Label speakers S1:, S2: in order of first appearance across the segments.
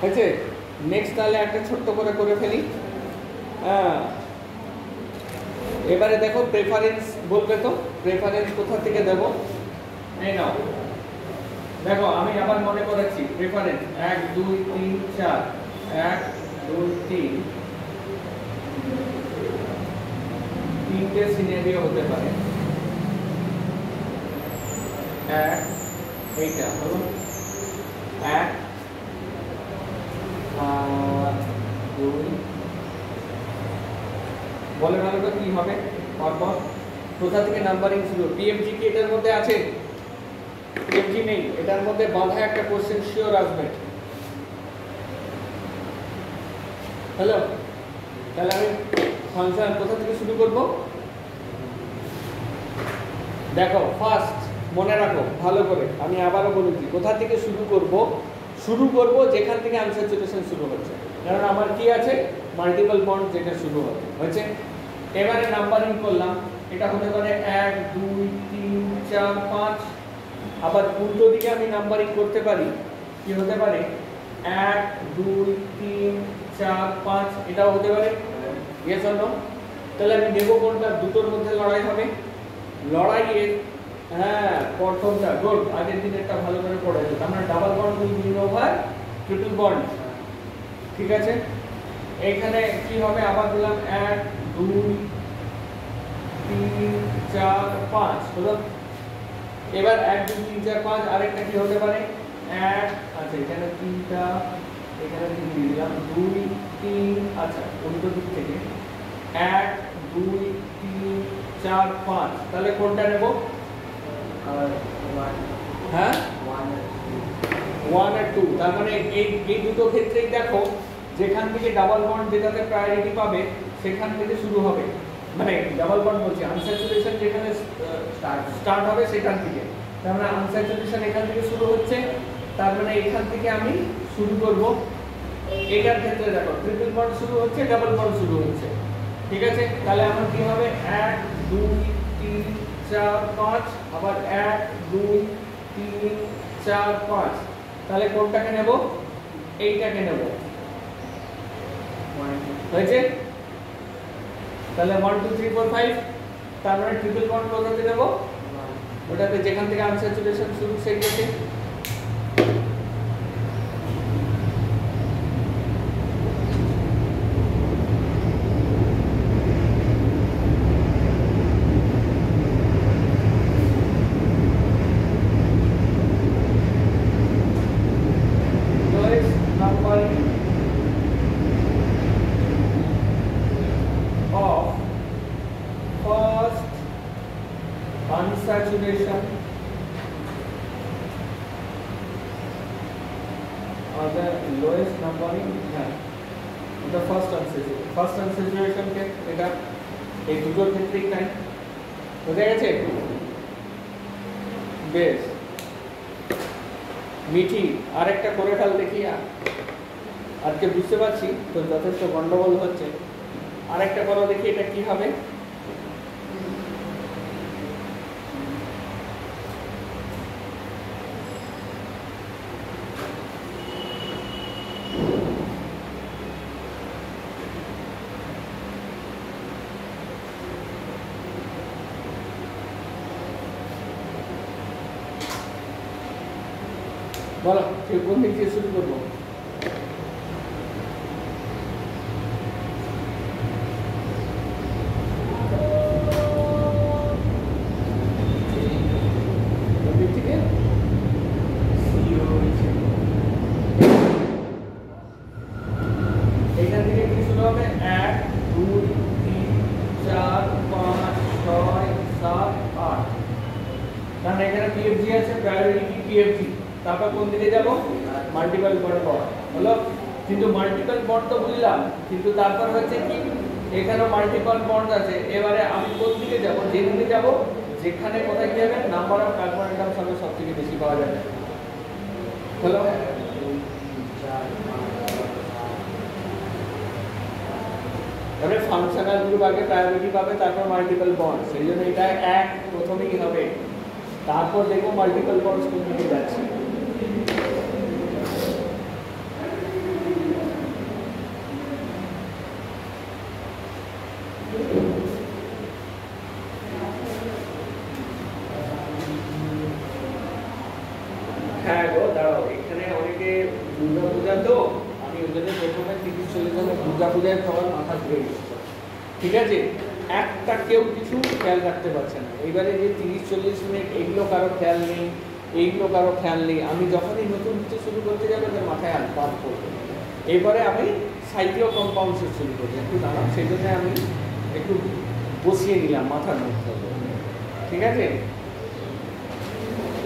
S1: হয়েছে? নেক্সট তাহলে একটা ছোট্ট করে ফেলি। হ্যাঁ, এবারে দেখো প্রেফারেন্স বলবে তো, প্রেফারেন্স কোথা থেকে দেব? এই নাও দেখো, আমি আবার মনে করাচ্ছি প্রেফারেন্স 1 2 3 4, 1 2 3, তিনটে সিনারিও হতে পারে। এক, এইটা হলো 1 আর 2, বলে ভালো তো কি হবে? পরপর কোথা থেকে নাম্বারিং শুরু? পিএমজি কি এটার মধ্যে আছে? পিএমজি নেই, এটার মধ্যে বাঁধা একটা কোশ্চেন শিওর আসবে। হ্যালো, তাহলে আমি ফাংশন কোথা থেকে শুরু করব? দেখো ফার্স্ট মনে রাখো ভালো করে, আমি আবারও বলেছি কোথা থেকে শুরু করব? শুরু করব যেখান থেকে আনস্যাচুরেশন শুরু হচ্ছে, কারণ আমার কি আছে? মাল্টিপল বন্ড যেটা শুরু হচ্ছে। এবারে নাম্বারিং করলাম, এটা হতে পারে 1 2 3 4 5। আবার উল্টো দিকে আমি নাম্বারিং করতে পারি, কি হতে পারে? 1 2 3 4 5, এটাও হতে পারে। Yes or no? তাহলে আমি নেব কোনটা? দুটোর মধ্যে লড়াই হবে। লড়াইয়ের হ্যাঁ প্রথমটা গুড, আগের দিন একটা ভালো করে পড়েছে। আমরা double bond will being over triple bond, ঠিক আছে? এখানে কি হবে? আবার দিলাম 1 2 3 4 5 হলো। এবার 1 2 3 4 5 আরেকটা কি হতে পারে? 1, আচ্ছা এখানে 3টা, এখানে 3 দিয়ে দিলাম, 2 3, আচ্ছা উল্টো দিক থেকে 1 2 3 4 5। তাহলে কোনটা নেব? হ্যাঁ 1 আর 2। তার মানে এই দুটো ক্ষেত্রেই দেখো যেখান থেকে ডাবল বন্ড যেটাতে প্রায়োরিটি পাবে সেখান থেকে শুরু হবে, মানে ডাবল বন্ড বলছি আনস্যাচুরেশন যেখানে স্টার্ট হবে সেখান থেকে। তার মানে আনস্যাচুরেশন এখান থেকে শুরু হচ্ছে, তার মানে এখান থেকে আমি শুরু করব। এটার ক্ষেত্রে দেখো ট্রিপল বন্ড শুরু হচ্ছে, ডাবল বন্ড শুরু হচ্ছে, ঠিক আছে? তাহলে আমার কি হবে? 1 2 3 4 5, আবার 1 2 3 4 5। তাহলে কোনটাকে নেব? এইটাকে নেব, হয়েছে? তাহলে 1 2 3 4 5। তার মানে ট্রিপল বন্ড কোথাতে নেব? ওটাতে যেখান থেকে আনস্যাচুরেশন শুরু সেইটাতে। Unsaturation or the lowest numbering, the first unsaturation के এটা এই দুটোর ক্ষেত্রেই তাই বুঝে গেছে? বেশ মিঠি আরেকটা করে ফেল দেখি। আজকে বুঝতে পারছি তো যথেষ্ট গন্ডগোল হচ্ছে, আরেকটা করো দেখি এটা কি হবে। বলো কোন দিক দিয়ে শুরু করবো? তারপর কোন দিকে যাব? মাল্টিপল বন্ড হলো। কিন্তু মাল্টিপল বন্ড তো বুঝলাম, কিন্তু তারপর হচ্ছে কি এখানেও মাল্টিপল বন্ড আছে। এবারে আমি কোন দিকে যাব? যেদিকে যাব যেখানে কোথায় কি হবে? নাম্বার অফ কার্বন অ্যাটমস হবে সবথেকে বেশি পাওয়া যাবে। হলো তাহলে ফাংশনাল গ্রুপ আগে প্রায়োরিটি পাবে, তারপর মাল্টিপল বন্ড। সেই জন্য এটা এক প্রথমেই হবে, তারপর দেখো মাল্টিপল বন্ডস কোন দিকে যাচ্ছে। হ্যাঁ গো দাঁড়াও, এখানে অনেকে দুর্গা পূজা তো আমি ওই জন্য প্রথমে 30-40 জনের দুর্গা পূজায় সবার মাথা ঘুরে গেছিল, ঠিক আছে? একটা কেউ কিছু খেয়াল রাখতে পারছে না। এইবারে যে 30-40 মিনিট এগুলো কারো খেয়াল নেই, এইগুলো কারো খেয়াল নেই। আমি যখনই নতুন কিছু শুরু করতে যাবো ওদের মাথায় আলপাত পড়বে। এরপরে আমি সাইক্লো কম্পাউন্ডস শুরু করি, একটু দাঁড়াও, সেই জন্য আমি একটু বসিয়ে নিলাম মাথার মধ্যে, ঠিক আছে?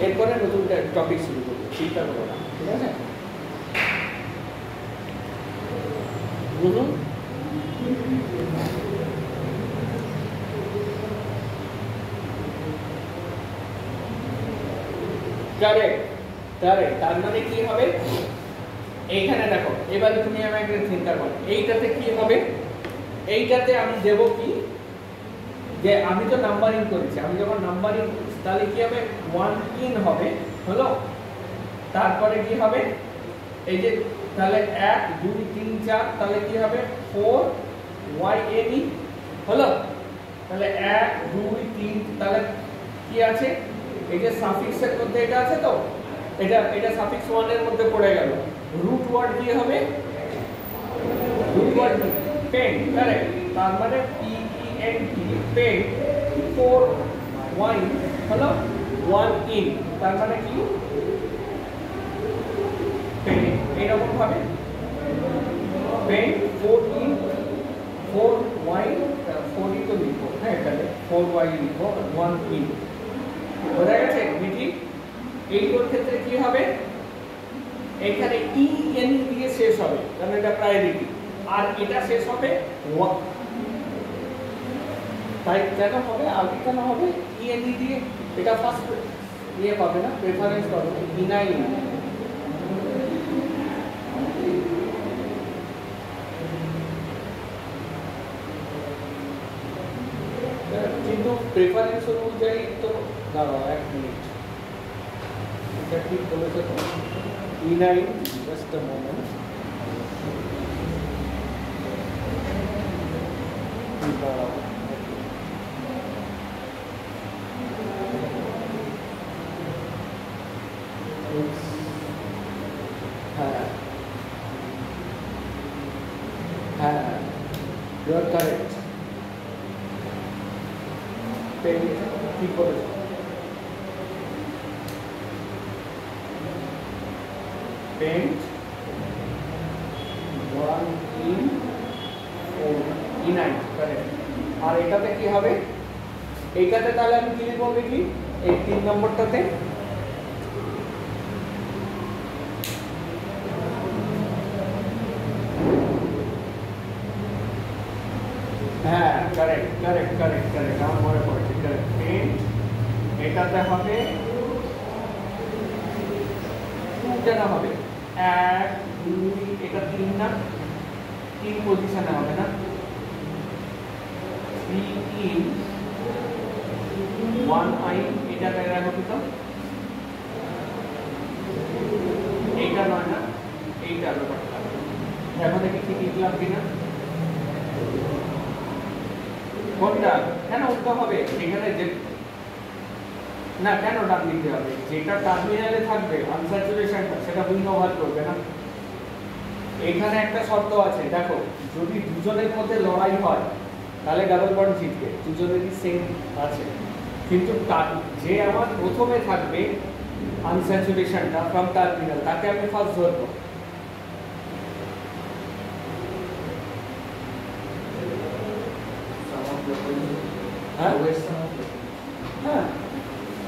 S1: এরপরে নতুন টপিক শুরু করবো, চিন্তা করবো না, ঠিক আছে? বলুন। কারেক্ট কারেক্ট, তার মানে কি হবে? এইখানে দেখো, এবারে তুমি আমাকে চিন্তা করো, এইটাতে কি হবে? এইটাতে আমি দেব কি, যে আমি তো নাম্বারিং করেছি, আমি যখন নাম্বারিং তাহলে কি হবে? 1 ইন হবে, হলো? তারপরে কি হবে? এই যে তাহলে 1 2 3 4, তাহলে কি হবে? 4 YNE, হলো? তাহলে 1 2 3, তাহলে কি আছে? এই যে সাফিক্সের মধ্যে এটা আছে, তো এটা সাফিক্স 1 এর মধ্যে পড়ে গেল। রুট ওয়ার্ড কি হবে? Root word pen, correct. তার মানে PENT, পেন 4 Y, হলো? 1 ইন, তার মানে কি? পেন এইরকম ভাবে পেন 4 ইন 4 Y, 4 ই তো লিখবো, হ্যাঁ তাহলে 4 Y লিখবো, 1 ইন। বোঝা গেছে মিটি? এইগুলোর ক্ষেত্রে কি হবে? এখানে EN দিয়ে শেষ হবে, কারণ এটা প্রায়োরিটি, আর এটা শেষ হবে তাই কেন হবে? আগে কেন হবে EN দিয়ে? এটা ফার্স্ট ইয়ে পাবে না, প্রেফারেন্স পাবে না, ইনাই। কিন্তু প্রেফারেন্স অনুযায়ী তো দাঁড়াও 1 মিনিট, এটা ঠিক বলেছে তো? E9, just a moment. You are correct. ঠিক বলেছ। Paint 1 in 4 E9, correct। আর এটাতে কি হবে? এইটাতে তাহলে আমি কি লিখব দেখি? এই 3 নম্বরটাতে হ্যাঁ কারেক্ট কারেক্ট কারেক্ট কারেক্ট, আমার মনে পড়েছে, কারেক্ট। পেন্ট এটাতে হবে কেন হবে? 1 2, এটা 3 না, 3 পজিশনে হবে না? 3 in 1 I, এটা কেন রাখো তো? এইটা নয় না, এইটা ব্যাপারটা এখন দেখি কি লিখলাম কিনা। কোনটা? কেন উল্টো হবে? এখানে যে না, কেন ডান লিখতে হবে? যেটা টার্মিনালে থাকবে আনস্যাচুরেশনটা, সেটা উইন ওভার করবে না। এখানে একটা শর্ত আছে, দেখো, যদি দুজনের মধ্যে লড়াই হয় তাহলে ডাবল বন্ড জিতবে, দুজনেরই সেম আছে। কিন্তু যে আমার প্রথমে থাকবে আনস্যাচুরেশনটা ফ্রম টার্মিনাল, তাকে আমি ফার্স্ট ধরবো। হ্যাঁ হ্যাঁ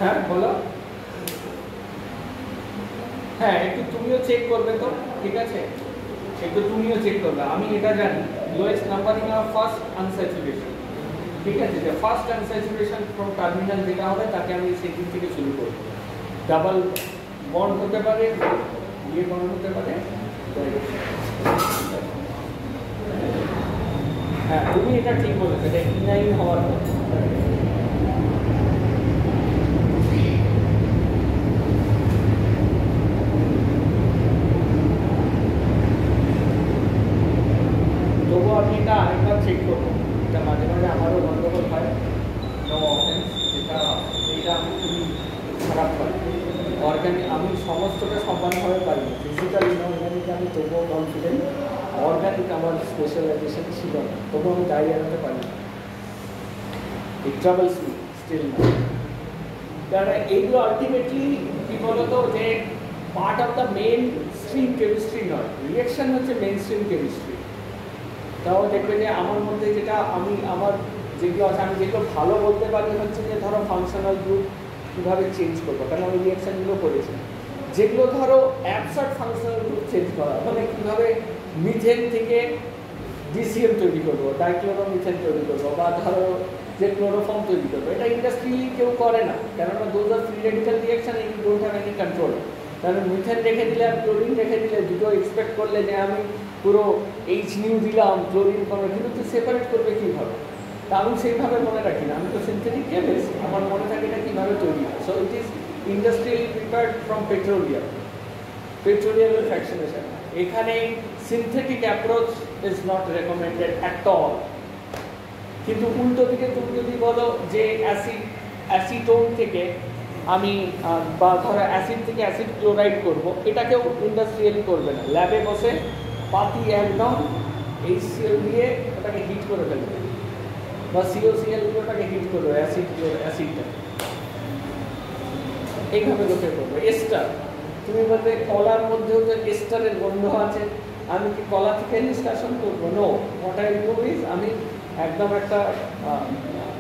S1: হ্যাঁ বলো। হ্যাঁ একটু তুমিও চেক করবে তো, ঠিক আছে? একটু তুমিও চেক করবে। আমি এটা জানি, lowest numbering of first unsaturation, ঠিক আছে? যে ফার্স্ট আনস্যাচুরেশন ফ্রম টার্মিনাল যেটা হবে তাকে আমি সেই দিক থেকে শুরু করব। ডাবল বন্ড হতে পারে, ইয়ে বন্ড হতে পারে। হ্যাঁ তুমি এটা ঠিক বলেছো, এটা E9 হওয়ার কথা। তবুও আমি এটা আরেকবার চেক করবো, এটা মাঝে মাঝে আমারও গন্ডগোল হয়, যেটা এইটা আমি খুবই খারাপ হয়। অর্গানিক আমি সমস্তটা সমানভাবে পারি না, ফিজিক্যাল ইনঅর্গানিক আমি তবুও কনফিডেন্ট, অর্গানিক আমার স্পেশালাইজেশন ছিল না, তবুও আমি দাঁড়িয়ে আনতে পারি না, ইট ট্রাভেলস মি স্টিল না। কারণ এইগুলো আলটিমেটলি কী বলতো যে part of the mainstream chemistry নয়, রিয়েকশন হচ্ছে মেন স্ট্রিম কেমিস্ট্রি। তাও দেখবে যে আমার মধ্যে যেটা আমি আমার যেগুলো আছে আমি যেগুলো ভালো বলতে পারি হচ্ছে যে ধরো ফাংশনাল গ্রুপ কীভাবে চেঞ্জ করবো, কারণ আমি রিয়াকশানগুলো করেছি। যেগুলো ধরো অ্যাবসার্ট ফাংশনাল গ্রুপ চেঞ্জ করা, মানে কীভাবে মিথেন থেকে ডিসিএম তৈরি করবো, ডাইক্লোরোমিথেন তৈরি করবো, বা ধরো যে ক্লোরোফর্ম তৈরি করবো, এটা ইন্ডাস্ট্রি কেউ করে না, কেননা those are free radical reaction, you don't have any control. কারণ মিথেন রেখে দিলে আর ক্লোরিন রেখে দিলে দুটো এক্সপেক্ট করলে যে আমি পুরো এইচ নিউ দিলাম ক্লোরিন করবো, কিন্তু তুই সেপারেট করবে কীভাবে? তা আমি সেইভাবে মনে রাখি না, আমি তো সিনথেটিক কেমিস্ট, আমার মনে থাকে এটা কীভাবে তৈরি হয়। So it is industrially prepared from petroleum, petroleum fractionation. এখানে synthetic approach is not recommended at all. কিন্তু উল্টো দিকে তুমি যদি বলো যে অ্যাসিটোন থেকে আমি বা ধরো অ্যাসিড থেকে অ্যাসিড ক্লোরাইড করব, এটাকেও ইন্ডাস্ট্রিয়ালি করবে না, ল্যাবে বসে পাতি একদম HCl দিয়ে ওটাকে হিট করে ফেলবে, বা COCl দিয়ে ওটাকে হিট করবে অ্যাসিডটা, এইভাবে লোকে করবে। এস্টার, তুমি বলবে কলার মধ্যেও যে এস্টারের গন্ধ আছে, আমি কি কলা থেকে নিষ্কাশন করবো? No, what I do is আমি একদম একটা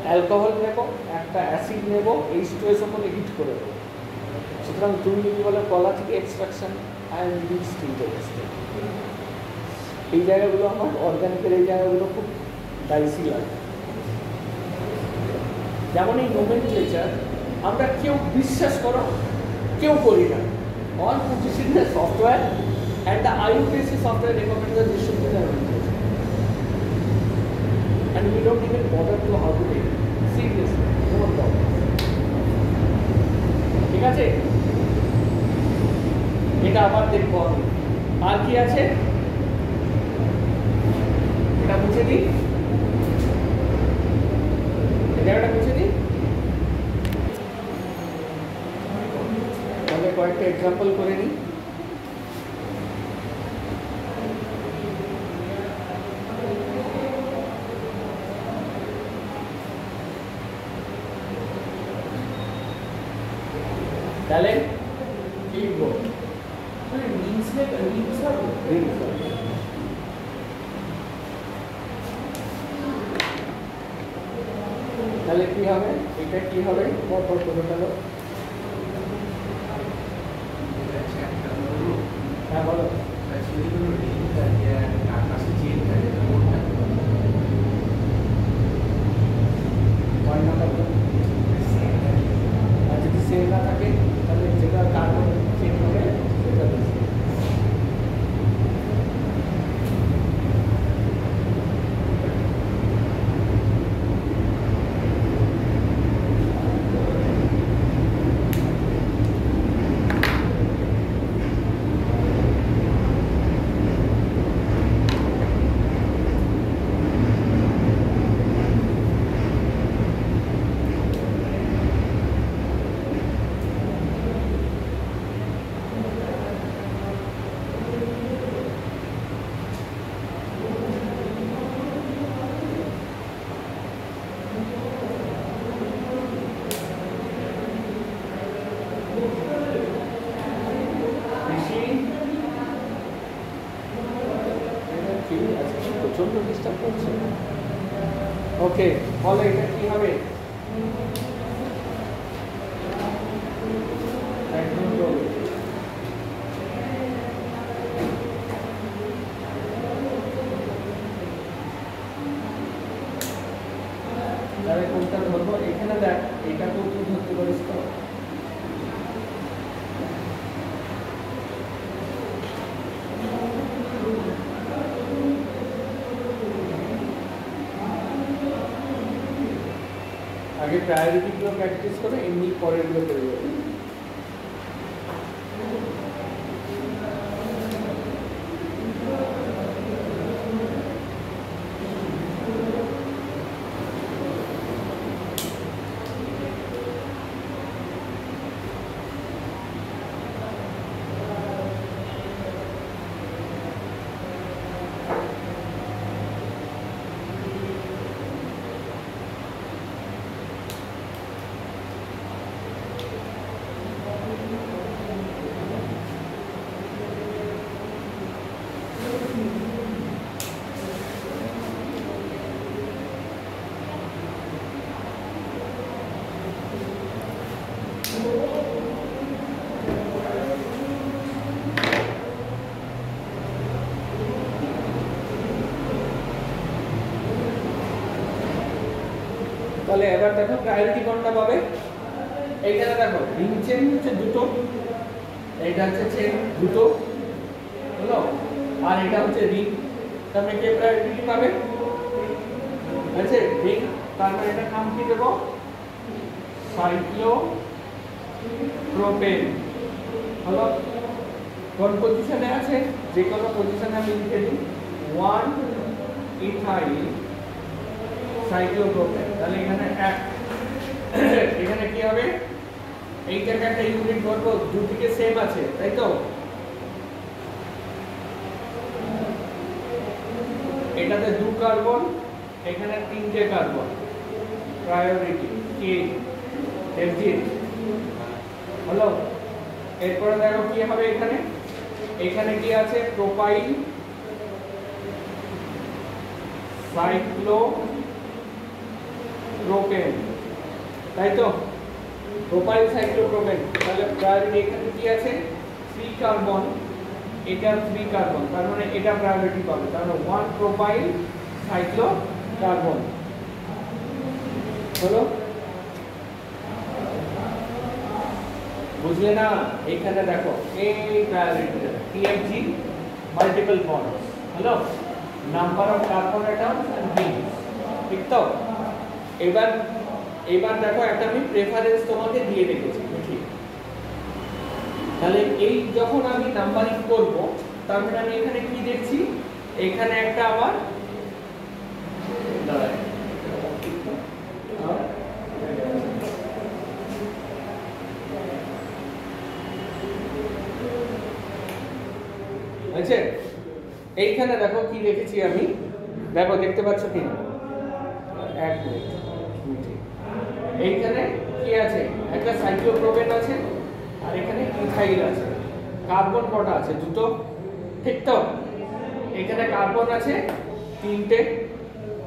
S1: অ্যালকোহল নেব, একটা অ্যাসিড নেব, H2SO করে হিট করে দেবো। সুতরাং তুমি যদি বলো কলা থেকে extraction, I am least interested. এই জায়গাগুলো আমার অর্গানিকের এই জায়গাগুলো খুব ডাইসি লাগে। যেমন এই নোমেনক্লেচার আমরা কেউ বিশ্বাস করো কেউ করি না। All putting the software and the IUPAC software recommends that this should be the nomenclature. And we don't even bother to how to take it. Seriously, no one bothers. ঠিক আছে, এটা আবার দেখবো আমি। আর কি আছে এটা মুছে দিই, এই জায়গাটা মুছে দিই। তাহলে কয়েকটা এক্সাম্পল করে নিই। তাহলে লিখবো তাহলে কি হবে, এটা কি হবে পরপর করে ফেলো। হ্যাঁ বলো। পয়েন্ট নাম্বার আর যদি সেম না থাকে তাহলে যেটা কার্বন চেঞ্জ হবে সেটা বেশি। প্রচন্ড ডিস্টার্ব করছে। ওকে, বলো এটা কি হবে? তাহলে কোনটা ধরবো? এখানে দেখ, এটা তো তুই ধরতে পারিস তো। আগে প্রায়োরিটিগুলো প্র্যাকটিস করে এমনি পরেরগুলো করে যাবে। তাহলে এবার দেখো প্রায়োরিটি কোনটা পাবে। এইখানে দেখো রিং চেন হচ্ছে দুটো, এইটা হচ্ছে চেন দুটো হলো, আর এটা হচ্ছে রিং, তাহলে কে প্রায়োরিটি পাবে? আছে রিং, তার মানে এটা নাম কি দেব? সাইক্লোপ্রোপেন হলো। কোন পজিশনে আছে? যে কোনো পজিশনে আমি লিখে দিই 1 ইথাইল সাইক্লোপ্রোপেন। তাহলে এখানে এক, এখানে কি হবে? এই জায়গায় একটা ইউনিট করব, দুদিকে সেম আছে তাই তো? এটাতে 2 কার্বন, এখানে 3টে কার্বন, প্রায়োরিটি কে এফজি হলো। এরপরে দেখো কি হবে এখানে, এখানে কি আছে? প্রোপাইল সাইক্লোপ্রোপেন তাই তো? প্রোপাইল সাইক্লোপ্রোপেন, তাহলে প্রায়োরিটি এখানে কি আছে? 3 কার্বন, এটা 3 কার্বন, তার মানে এটা প্রায়োরিটি পাবে। তাহলে 1 প্রোপাইল সাইক্লোকার্বন হলো। বুঝলে না? এখানে দেখো এই প্রায়োরিটিটা TFG মাল্টিপল বন্ডস হলো, number of carbon atoms and rings, ঠিক তো? এবার দেখো একটা আমি প্রেফারেন্স তোমাকে দিয়ে রেখেছি, ঠিক? তাহলে এই যখন আমি নাম্বারিং করব, তার মানে আমি এখানে কি দেখছি? এখানে একটা আবার আচ্ছা, এইখানে দেখো কি রেখেছি আমি, দেখো দেখতে পাচ্ছ কি না? এক মিনিট, এইখানে কি আছে? একটা সাইক্লোপ্রোপেন আছে, আর এখানে ইথাইল আছে। কার্বন কটা আছে? দুটো, ঠিক তো? এখানে কার্বন আছে 3টে।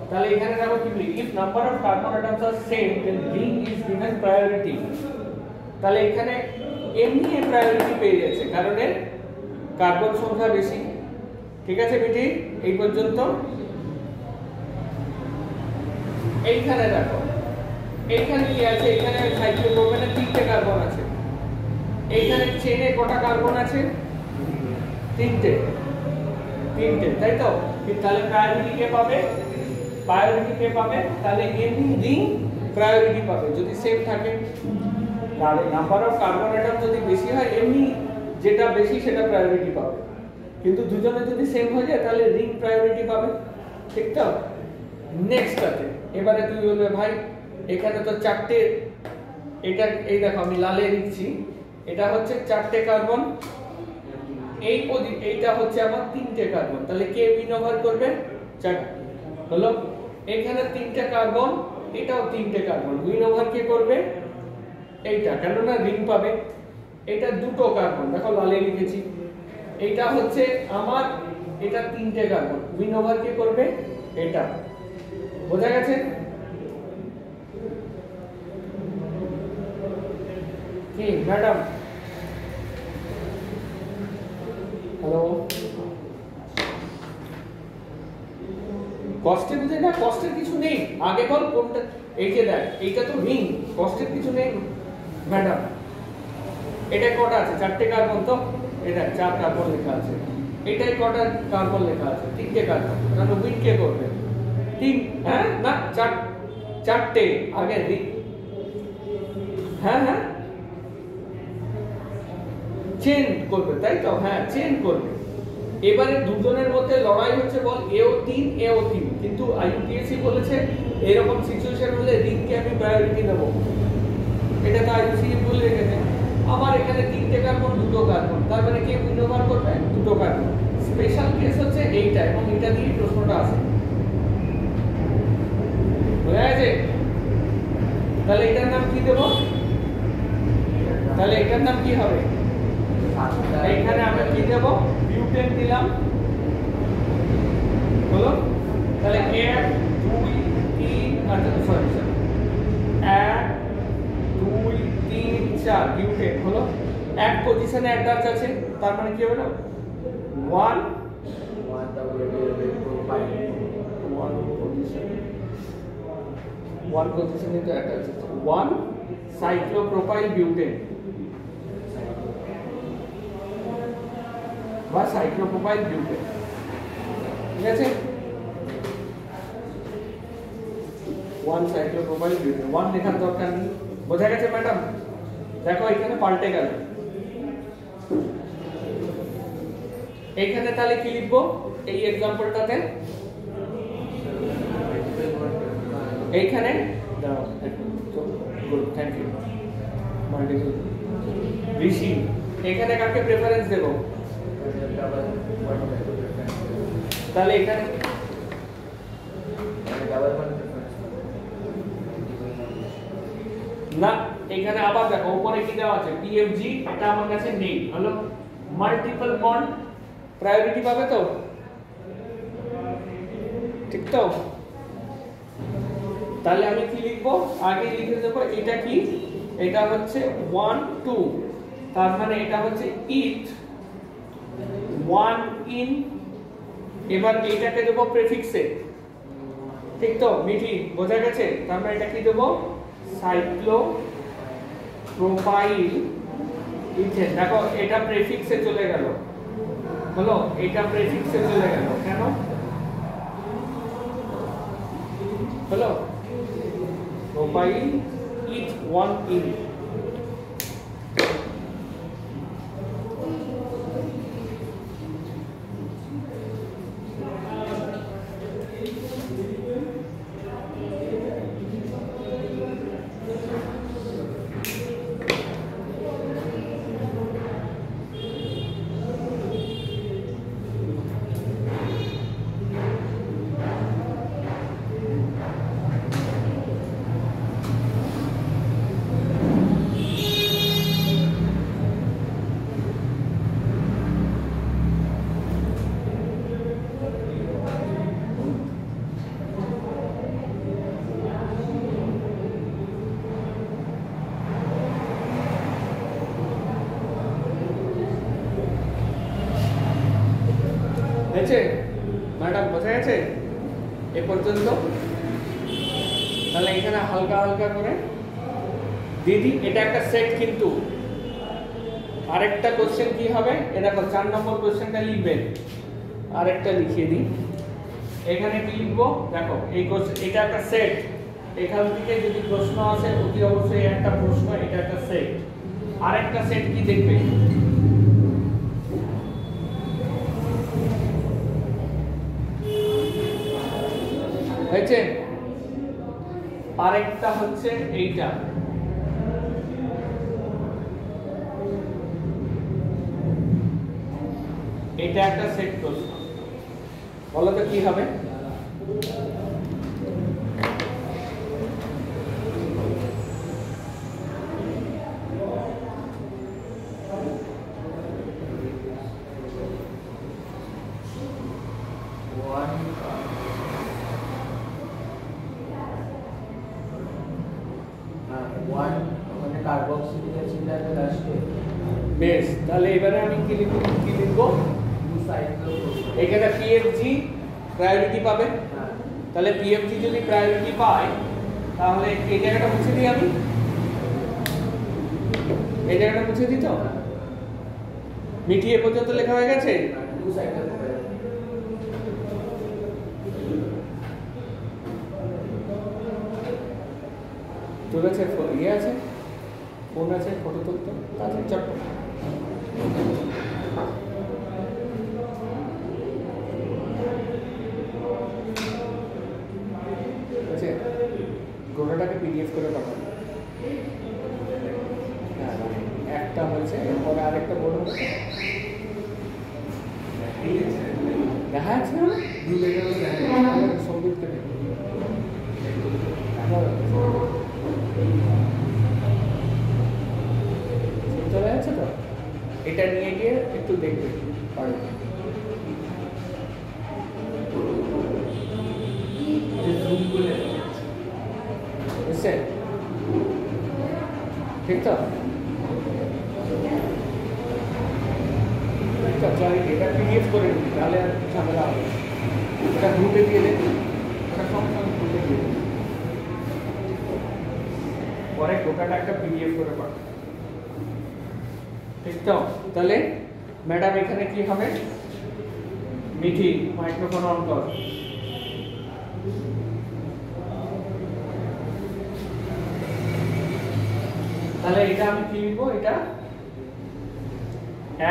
S1: তাহলে এখানে দেখো কি বলি, if number of carbon atoms are same then ring is given priority. তাহলে এখানে এমনি প্রায়োরিটি পেয়ে যাচ্ছে, কারণ এর কার্বন সংখ্যা বেশি। ঠিক আছে বেটি, এই পর্যন্ত? এইখানে দেখো, এইখানে কি আছে? এখানে সাইক্লোপ্রোপেনে 3টে কার্বন আছে। এইখানে চেনে কটা কার্বন আছে? 3টে, তাই তো? তাহলে প্রায়োরিটি কে পাবে? প্রায়োরিটি কে পাবে? তাহলে এমনি রিং প্রায়োরিটি পাবে যদি সেম থাকে। তাহলে নাম্বার অফ কার্বন অ্যাটম যদি বেশি হয়, এমনি যেটা বেশি সেটা প্রায়োরিটি পাবে, কিন্তু দুজনে যদি সেম হয়ে যায় তাহলে রিং প্রায়োরিটি পাবে, ঠিক তো? নেক্সট আছে, এবারে তুই বলবে ভাই এখানে তো 4টে, এটা এই দেখো আমি লালে লিখছি, এটা হচ্ছে 4টে কার্বন, এইটা হচ্ছে আমার 3টে কার্বন, তাহলে কে উইন ওভার করবে? 4 হলো। এখানে 3টে কার্বন, এটাও 3টে কার্বন, উইন ওভার কে করবে? এইটা, কেননা রিং পাবে। এটা 2টো কার্বন, দেখো লালে লিখেছি, এইটা হচ্ছে আমার, এটা 3টে কার্বন, উইন ওভার কে করবে? এটা। বোঝা গেছে? কি ম্যাডাম? হ্যালো, কষ্টের বুঝে না? কষ্টের কিছু নেই, আগে বল কোনটা। এই যে দেখ, এইটা তো রিং, কষ্টের কিছু নেই ম্যাডাম। এটা কটা আছে? 4টে কার্বন তো, এটা 4 কার্বন লেখা আছে। এটাই কটা কার্বন লেখা আছে? 3টে কার্বন, তাহলে উইন কে করবে? 3, হ্যাঁ না 4টে আগে রিং, হ্যাঁ হ্যাঁ চেন করবে তাই তো? হ্যাঁ চেন করবে। এবারে দুজনের মধ্যে লড়াই হচ্ছে, বল এও 3 এও 3, কিন্তু আইইউসিএন বলেছে এরকম সিচুয়েশন হলে রিংকে আমি প্রায়োরিটি দেব, এটা তো আইইউসিএন বলে রেখেছে। আমার এখানে 3টে কার্বন 2টো কার্বন, তার মানে কে উইন ওভার করবে? 2টো কার্বন। স্পেশাল কেস হচ্ছে এইটা, এবং এটা দিয়ে প্রশ্নটা আসে, বুঝা গেছে? তাহলে এটার নাম কি দেব? তাহলে এটার নাম কি হবে? এখানে আমরা কি দেব? বিউটেন দিলাম হলো। তাহলে 1 2 3, আচ্ছা সরি 1 2 3 4 বিউটেন হলো। এক পজিশনে অ্যাটাচ আছে, তার মানে কি হবে না? 1 position one position into attached, one cyclopropyl butane বা সাইক্লোপ্রোপাইল বিউটেন, ঠিক আছে, ওয়ান সাইক্লোপ্রোপাইল বিউটেন, ওয়ান লেখার দরকার নেই, বোঝা গেছে ম্যাডাম? দেখো এখানে পাল্টে গেল, এখানে তাহলে কি লিখবো এই এক্সাম্পলটাতে? এইখানে দাও, গুড, থ্যাংক ইউ মাল্টিপল ঋষি, এখানে কাকে প্রেফারেন্স দেব? তাহলে এখানে না, এখানে আবার দেখো উপরে কি দেওয়া আছে, পিএফজি, এটা আমার কাছে নেই, হলো মাল্টিপল বন্ড প্রায়োরিটি পাবে তো, ঠিক তো? তাহলে আমি কি লিখবো, আগে লিখে দেবো এটা কি, এটা হচ্ছে 1 2, তার মানে এটা হচ্ছে ইট 1 ইন, এবার এটাকে দেবো প্রেফিক্সে, ঠিক তো মিঠি, বোঝা গেছে? তার মানে এটা কি দেবো, সাইক্লোপ্রোপাইল ইথেন, দেখো এটা প্রেফিক্সে চলে গেল, হলো এটা প্রেফিক্সে চলে গেল, কেন হলো? প্রোপাইল ইথ 1 ইন, হয়েছে ম্যাডাম? বোঝা গেছে এ পর্যন্ত? তাহলে এখানে হালকা হালকা করে দিদি, এটা একটা সেট, কিন্তু আরেকটা কোশ্চেন কি হবে, এ দেখো 4 নম্বর কোশ্চেনটা লিখবেন, আরেকটা লিখিয়ে দিই, এখানে কি লিখবো দেখো, এই কোশ্চেন, এটা একটা সেট, এখান থেকে যদি প্রশ্ন আসে অতি অবশ্যই একটা প্রশ্ন, এটা একটা সেট, আরেকটা সেট কি দেখবে, হয়েছে? আরেকটা হচ্ছে এইটা, এটা একটা সেট প্রশ্ন, বলো তো কি হবে? বেশ, তাহলে এবারে আমি কি লিখবো, এখানে পিএফজি প্রায়োরিটি পাবে, তাহলে পিএফজি যদি প্রায়োরিটি পায় তাহলে এই জায়গাটা মুছে দিই, আমি এই জায়গাটা মুছে দিই, তো মিটিয়ে পর্যন্ত লেখা হয়ে গেছে, তোর আছে ইয়ে আছে, ফোন আছে, ফটো তুলতো, তাড়াতাড়ি চট আছে, গোটাটাকে পিডিএফ করে পাঠাবো, একটা হয়েছে, এরপরে আরেকটা বড় হবে, দেখা যাচ্ছে না সঙ্গীতকে চলে যাচ্ছে তো, এটা নিয়ে গিয়ে একটু দেখবে পারবে, বুঝছেন? ঠিক তো, এটা পিডিএফ করে নিন, তাহলে আর ঝামেলা হবে, এটা গ্রুপে দিয়ে দেন, এটা সঙ্গে সঙ্গে গ্রুপে দিয়ে দেন। পরে গোটাটা একটা পিডিএফ করে পাঠাবো, ঠিক তো? তাহলে ম্যাডাম এখানে কি হবে, মিঠি মাইক্রোফোন অন কর। তাহলে এটা আমি কি লিখবো, এটা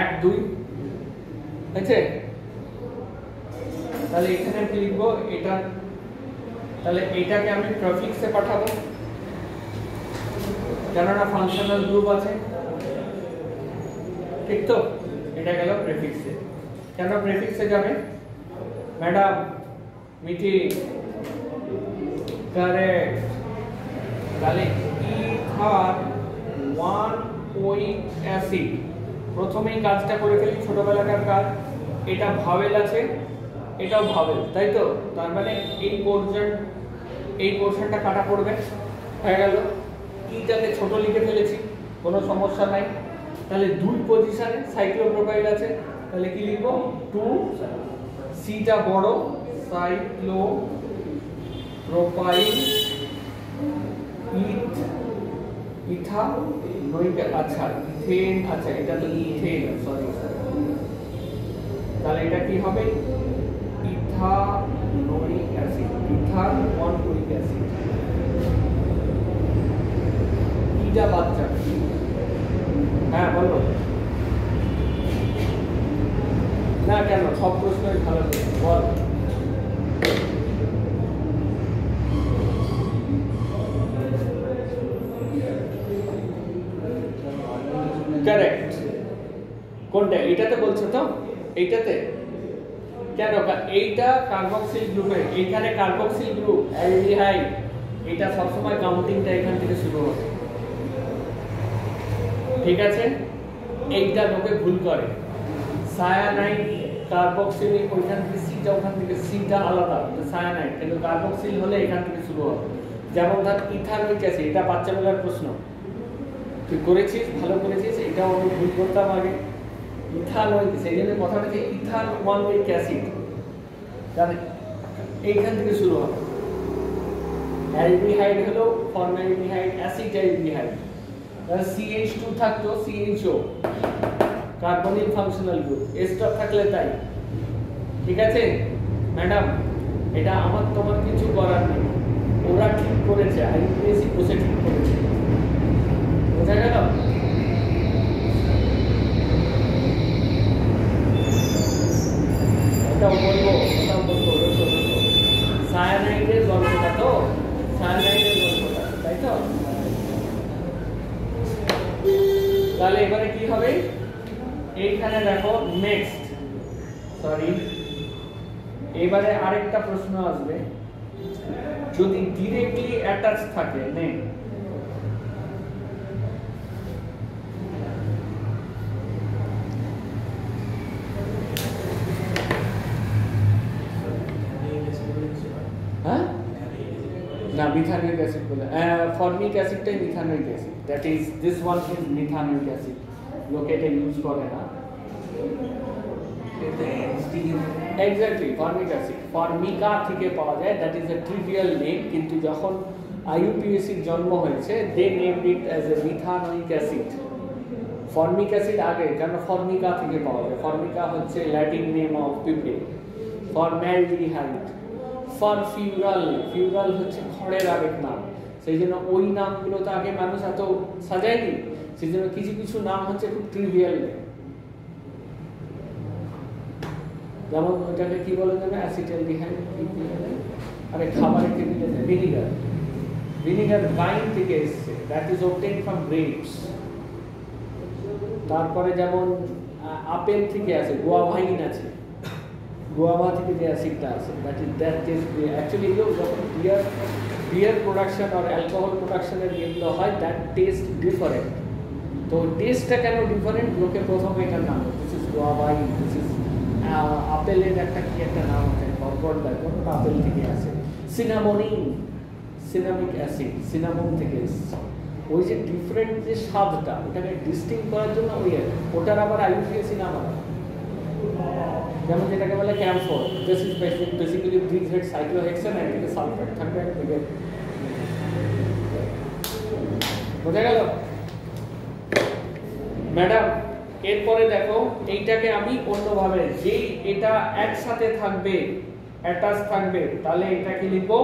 S1: 1 2 আছে। তাহলে এখানে কি লিখবো, এটা তাহলে এটাকে আমি প্রেফিক্সে পাঠাবো, কেননা ফাংশনাল গ্রুপ আছে, ঠিক তো? এটা গেল প্রেফিক্সে। কেন প্রেফিক্সে যাবে ম্যাডাম? মিটি কারেক্ট। তাহলে ইথার 1 ওইক অ্যাসিড, প্রথমেই কাজটা করে ফেলি, ছোটবেলাকার কাজ। এটা ভাওয়েল আছে, এটাও ভাওয়েল, তাই তো? তার মানে এই পোরশনটা কাটা পড়বে, হয়ে গেল। ইটাকে ছোট লিখে ফেলেছি, কোনো সমস্যা নাই। তাহলে দুই পজিশনে সাইক্লোপ্রোপাইল আছে, তাহলে কি লিখবো, 2, সিটা বড়, সাইক্লোপ্রোপাইল ইথানোইক, আচ্ছা ইথেন, আচ্ছা এটা তো ইথেন, সরি। তাহলে এটা কি হবে, ইথানোইক অ্যাসিড, ইথার 1 ওইক অ্যাসিড। ইটা বাচ্চা, হ্যাঁ বলো না কেন, সব প্রশ্নই ভালো বল। কারেক্ট। কোনটা, এইটাতে বলছো তো? এইটাতে কেন, এইটা কার্বক্সিল গ্রুপে, এইখানে কার্বক্সিল গ্রুপ অ্যালডিহাইড, এটা সবসময় কাউন্টিংটা এখান থেকে শুরু হবে, ঠিক আছে? এইটা লোকে ভুল করে, সায়ানাইড কার্বক্সিল, ওইখান থেকে সিটা, ওখান থেকে সিটা আলাদা, সায়ানাইড, কিন্তু কার্বক্সিল হলে এখান থেকে শুরু হবে। যেমন ধর ইথানোইক অ্যাসিড, এটা বাচ্চাবেলার প্রশ্ন, তুই করেছিস, ভালো করেছিস, এটাও আমি ভুল করতাম আগে। ইথানোইক, সেই জন্য কথা হচ্ছে ইথান 1 ওইক অ্যাসিড, তাহলে এইখান থেকে শুরু হবে। অ্যালডিহাইড হলো ফর্মালডিহাইড, অ্যাসিড অ্যালডিহাইড, তাহলে CH2 থাকতো, CHO carbonyl functional group, stop থাকলে তাই, ঠিক আছে ম্যাডাম? এটা আমার তোমার কিছু করার নেই, ওরা ঠিক করেছে, IUPAC বসে ঠিক করেছে, বোঝা গেল? ওটাও বলবো, সায়ানাইডের গল্পটা তো, সায়ানাইডের গল্পটা, তাই তো? তাহলে এবারে কি হবে, এইখানে দেখো নেক্সট, সরি, এবারে আরেকটা প্রশ্ন আসবে, যদি ডিরেক্টলি অ্যাটাচ থাকে নে, হ্যাঁ না মিথানোইক অ্যাসিড বলে, ফর্মিক অ্যাসিডটাই methanoic acid, that is this one is methanoic acid, লোকে এটা ইউজ করে না। এক্স্যাক্টলি, ফর্মিক অ্যাসিড ফর্মিকা থেকে পাওয়া যায়, that is a trivial name, কিন্তু যখন IUPACর জন্ম হয়েছে they named it as a methanoic acid. Formic acid আগে, কারণ ফর্মিকা থেকে পাওয়া যায়, ফর্মিকা হচ্ছে Latin name of people, formaldehyde, ফিউরাল, ফিউরাল হচ্ছে খড়ের আরেক নাম, সেই জন্য ওই নামগুলো তো আগে মানুষ এত সাজায়নি, সেই জন্য কিছু কিছু নাম হচ্ছে খুব ট্রিভিয়াল নেম, যেমন ওটাকে কি বলে জানো, অ্যাসিটালডিহাইড, আরে খাবারে টেবিলে ভিনিগার, ভিনিগার ওয়াইন থেকে এসেছে, that is obtained from grapes. তারপরে যেমন আপেল থেকে আছে, গুয়াভাইন আছে, গুয়াভা থেকে যে অ্যাসিডটা আছে, দ্যাট ইজ অ্যাকচুয়ালি এগুলো যখন বিয়ার প্রোডাকশন আর অ্যালকোহল প্রোডাকশনের যেগুলো হয়, দ্যাট টেস্ট ডিফারেন্ট। তো টেস্টটা কেন ডিফারেন্ট, লোকে প্রথমে এটার নাম, দিস ইজ গুয়াভাইন, দিস ইজ আপেলের একটা কি একটা নাম আছে, বরবর দেখো, আপেল থেকে আসে। সিনামোনিন, সিনামিক অ্যাসিড, সিনামন থেকে এসেছে। ওই যে ডিফারেন্ট যে স্বাদটা, ওটাকে ডিস্টিংক্ট করার জন্য ওটার আবার IUPAC নাম আছে, যেমন যেটাকে বলে camphor, this is basically bridge head cyclohexane, এটাকে সালফেট থাকবে, বোঝা গেল ম্যাডাম? এরপরে দেখো এইটাকে আমি অন্যভাবে, যেই এটা একসাথে থাকবে, অ্যাটাচ থাকবে, তাহলে এটাকে লিখবো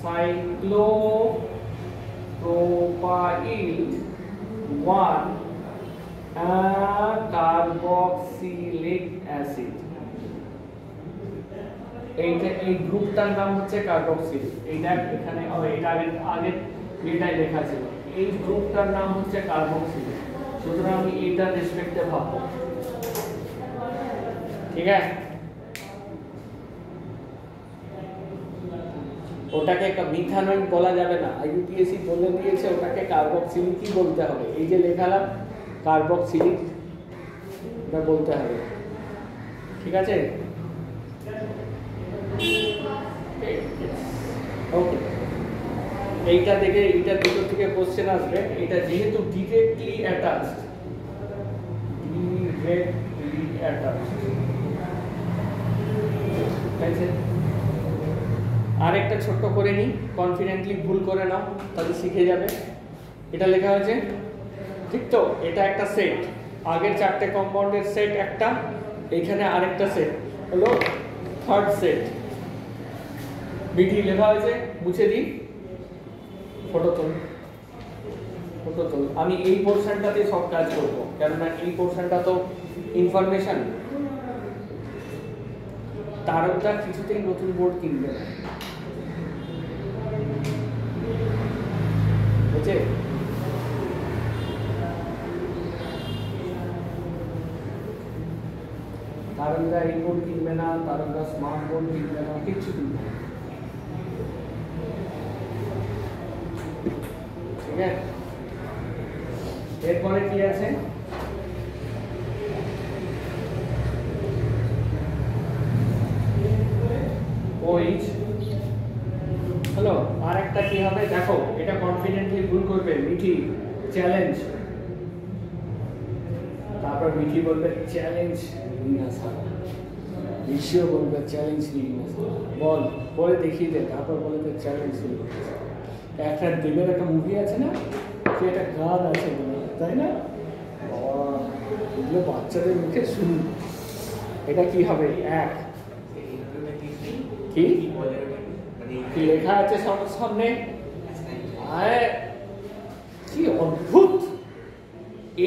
S1: সাইক্লোপ্রোপাইল 1 কার্বক্সিলিক অ্যাসিড। এইটা এই গ্রুপটার নাম হচ্ছে কার্বক্সিল। এইটা এখানে এটা আগে এটাই লেখা ছিল, এই গ্রুপটার নাম হচ্ছে কার্বক্সিল। সুতরাং আমি এইটার রেসপেক্টে ভাববো, ঠিক আছে? ওটাকে মিথানল বলা যাবে না, আইইউপিএসসি বলে দিয়েছে ওটাকে কার্বক্সিলিকই বলতে হবে। এই যে লেখালাম কার্বক্সিলিক, এটা বলতে হবে, ঠিক আছে? ওকে, এইটা থেকে এইটা দুটো থেকে কোশ্চেন আসবে। এটা যেহেতু ডিরেক্টলি অ্যাটাচড, আরেকটা ছোট্ট করে নিই, কনফিডেন্টলি ভুল করে নাও তাহলে শিখে যাবে। এটা লেখা হয়েছে, ঠিক তো? এটা একটা সেট, আগের চারটে কম্পাউন্ডের সেট একটা, এখানে আরেকটা সেট হলো থার্ড সেট। বিটি লেখা হয়েছে, মুছে দিই, ফটো তোল, ফটো তোল। আমি এই পোর্শনটাতে সব কাজ করবো, কেননা এই পোর্শনটা তো ইনফরমেশন। তারকটা কিছুতেই নতুন বোর্ড কিনবে না, বুঝছে? তারকরা এই বোর্ড কিনবে না, তারকরা স্মার্ট বোর্ড কিনবে না, কিচ্ছু কিনবে না, ঠিক আছে? এরপরে কি আছে? ওইচ হলো। আর একটা কি হবে দেখো, এটা কনফিডেন্টলি ভুল করবে, মিঠি চ্যালেঞ্জ, তারপর মিঠি বলবে চ্যালেঞ্জ রিনা সারা, ঋষিও বলবে চ্যালেঞ্জ রিনা সারা, বল বলে দেখিয়ে দে, তারপর বলবে চ্যালেঞ্জ রিনা সারা। একটা দেবের একটা মুভি আছে না, যে একটা গান আছে, তাই না? এগুলো বাচ্চাদের মুখে শুনি। এটা কি হবে? এক কি কি লেখা আছে সামনে? কি অদ্ভুত!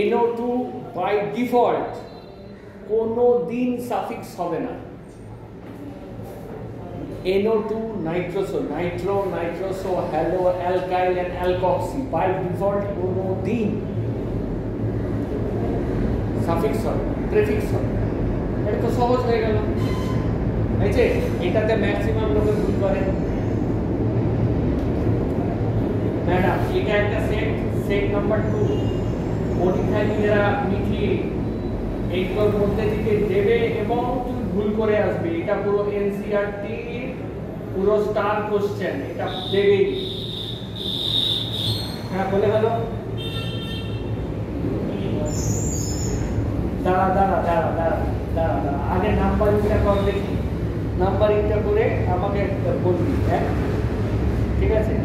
S1: NO2 বাই ডিফল্ট কোনো দিন সাফিক্স হবে না। NO2 nitroso, nitro, nitroso, halo, alkyl and alkoxy by default কোনো দিন সাফিক্স হবে, প্রেফিক্স হবে। এটা তো সহজ হয়ে গেল, এই যে এটাতে ম্যাক্সিমাম লোকে ভুল করে। ম্যাডাম এটা একটা সেট, সেট নাম্বার 2 পরীক্ষায় নিজেরা মিঠি এইগুলোর মধ্যে থেকে দেবে এবং তুমি ভুল করে আসবে। এটা পুরো এনসিইআরটি পুরো স্টার কোশ্চেন, এটা দেবেই। হ্যাঁ বলে ভালো, দাঁড়া দাঁড়া দাঁড়া দাঁড়া দাঁড়া দাঁড়া, আগে নাম্বারিংটা কর দেখি, নাম্বারিংটা করে আমাকে বলবি, হ্যাঁ ঠিক আছে?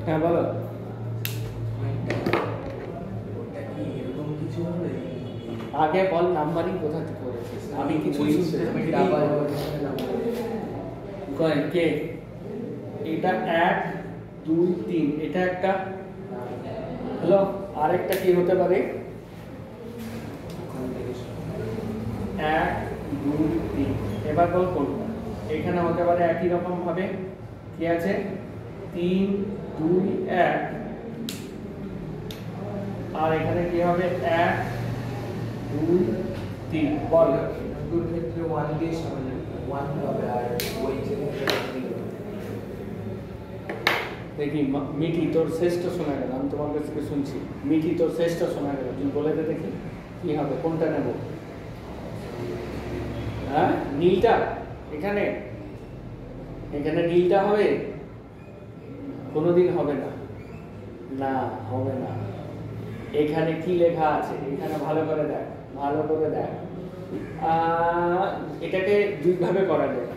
S1: হ্যাঁ বলো। আগে বল নাম্বারিং কোথা থেকে করেছিস? আমি কিছু কে এটা 1 2 3, এটা একটা হলো। আরেকটা কি হতে পারে? 1 2 3, এবার বল কোনটা? এখানে হতে পারে একই রকম ভাবে, কি আছে? 3 2 1, আর এখানে কি হবে? 1 2 3, বল।
S2: দুটোর ক্ষেত্রে 1 দিয়ে সামনে 1 হবে, আর ওই ক্ষেত্রে
S1: দেখি মিঠি তোর শ্রেষ্ঠ শোনা গেল, আমি তোমার কাছ থেকে শুনছি। মিঠি তোর শ্রেষ্ঠ শোনা গেল, তুই বলে দে দেখি কি হবে, কোনটা নেব? হ্যাঁ, নীলটা? এখানে এখানে নীলটা হবে? কোনোদিন হবে না, না হবে না। এখানে কি লেখা আছে এখানে ভালো করে দেখ, ভালো করে দেখ। এটাকে দুই ভাবে করা যায়।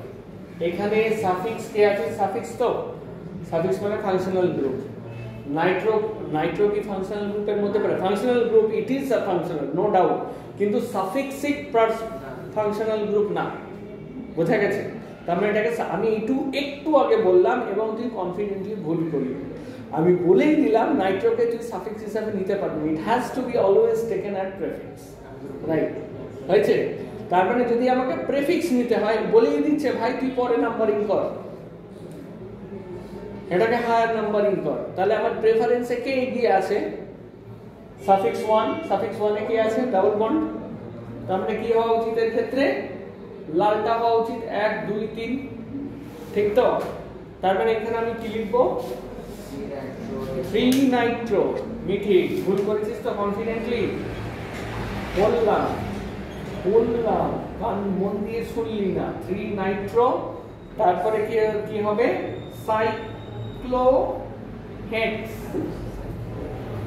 S1: এখানে সাফিক্স কে আছে? সাফিক্স তো সাফিক্স মানে ফাংশনাল গ্রুপ। নাইট্রো কি ফাংশনাল গ্রুপের মধ্যে পড়ে? Functional group, it is a functional, no doubt, কিন্তু সাফিক্সিক ফাংশনাল গ্রুপ না। বোঝা গেছে? তার মানে এটাকে আমি একটু আগে বললাম এবং তুই কনফিডেন্টলি ভুল করলি। আমি বলেই দিলাম নাইট্রোকে তুই সাফিক্স হিসাবে নিতে পারবি, ইট has to B always taken at prefix, right? হয়েছে? তার মানে যদি আমাকে প্রেফিক্স নিতে হয়, বলেই দিচ্ছে ভাই তুই পরে নাম্বারিং কর, এটাকে হায়ার নাম্বারিং কর, তাহলে আমার প্রেফারেন্সে কে এগিয়ে আছে? সাফিক্স 1, সাফিক্স 1 এ কি আছে? Double bond. তার মানে কি হওয়া উচিত এর ক্ষেত্রে? লালটা হওয়া উচিত 1 2 3, ঠিক তো? তার মানে এখানে আমি কি লিখবো? 3 নাইট্রো। মিঠি ভুল করেছিস তো? কনফিডেন্টলি বললাম, কান মন দিয়ে শুনলি না। 3 নাইট্রো, তারপরে কি হবে? সাইক্লোহেক্স,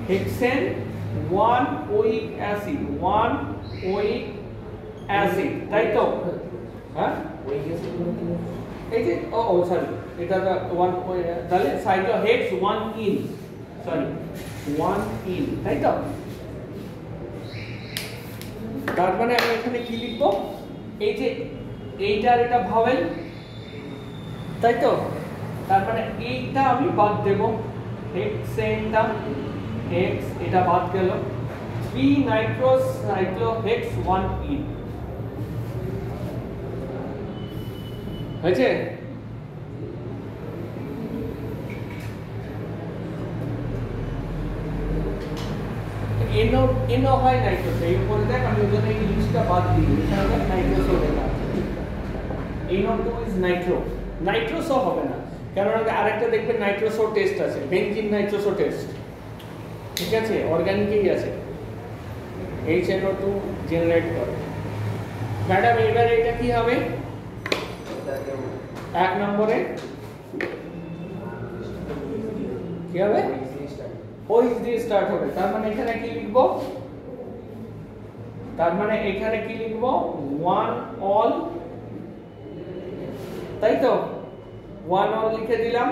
S1: হেক্সেন 1 ওইক অ্যাসিড, 1 ওইক অ্যাসিড, তাই তো? হ্যাঁ, এই যে সরি, এটা 1, তাহলে সাইক্লোহেক্স 1 ইন, সরি 1 ইন, তাই তো? তার মানে আমি এখানে কি লিখবো? এই যে এইটার এটা ভাওয়েল, তাই তো? তার মানে এইটা আমি বাদ দেব, হেক্সেনটা, হেক্স এটা বাদ গেল, 3 নাইট্রোসাইক্লোহেক্স 1 ইন। হয়েছে? এনো হয় নাইট্রোস, এই উপরে দেখ আমি ওই জন্য এই লিস্টটা বাদ দিই, এখানে নাইট্রোস হবে না। NO2 ইজ নাইট্রো, নাইট্রোসও হবে না, কারণ আরেকটা দেখবেন নাইট্রোসো টেস্ট আছে, বেনজিন নাইট্রোসো টেস্ট, ঠিক আছে? অর্গানিকই আছে, HNO2 জেনারেট করে। ম্যাডাম এবারে এটা কি হবে? 1 নম্বরে কি হবে? ওইচ দিয়ে স্টার্ট হবে। তার মানে এখানে কি লিখবো? তার মানে এখানে কি লিখবো? 1 অল, তাই তো? 1 অল লিখে দিলাম।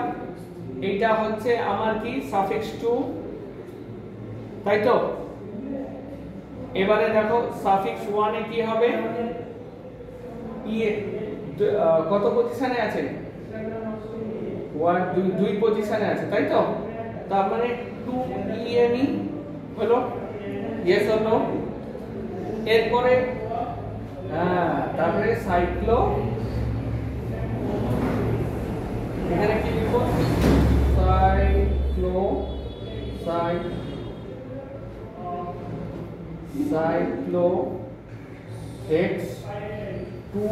S1: এটা হচ্ছে আমার কি? সাফিক্স 2, তাই তো? এবারে দেখো সাফিক্স 1 এ কি হবে? কত পজিশনে আছে? 2 পজিশনে আছে, তাই তো? তার মানে 2 ENE হলো, ইয়েস অর নো? এরপরে তারপরে সাইক্লো, এখানে কি লিখবো? সাইক্লোহেক্স 2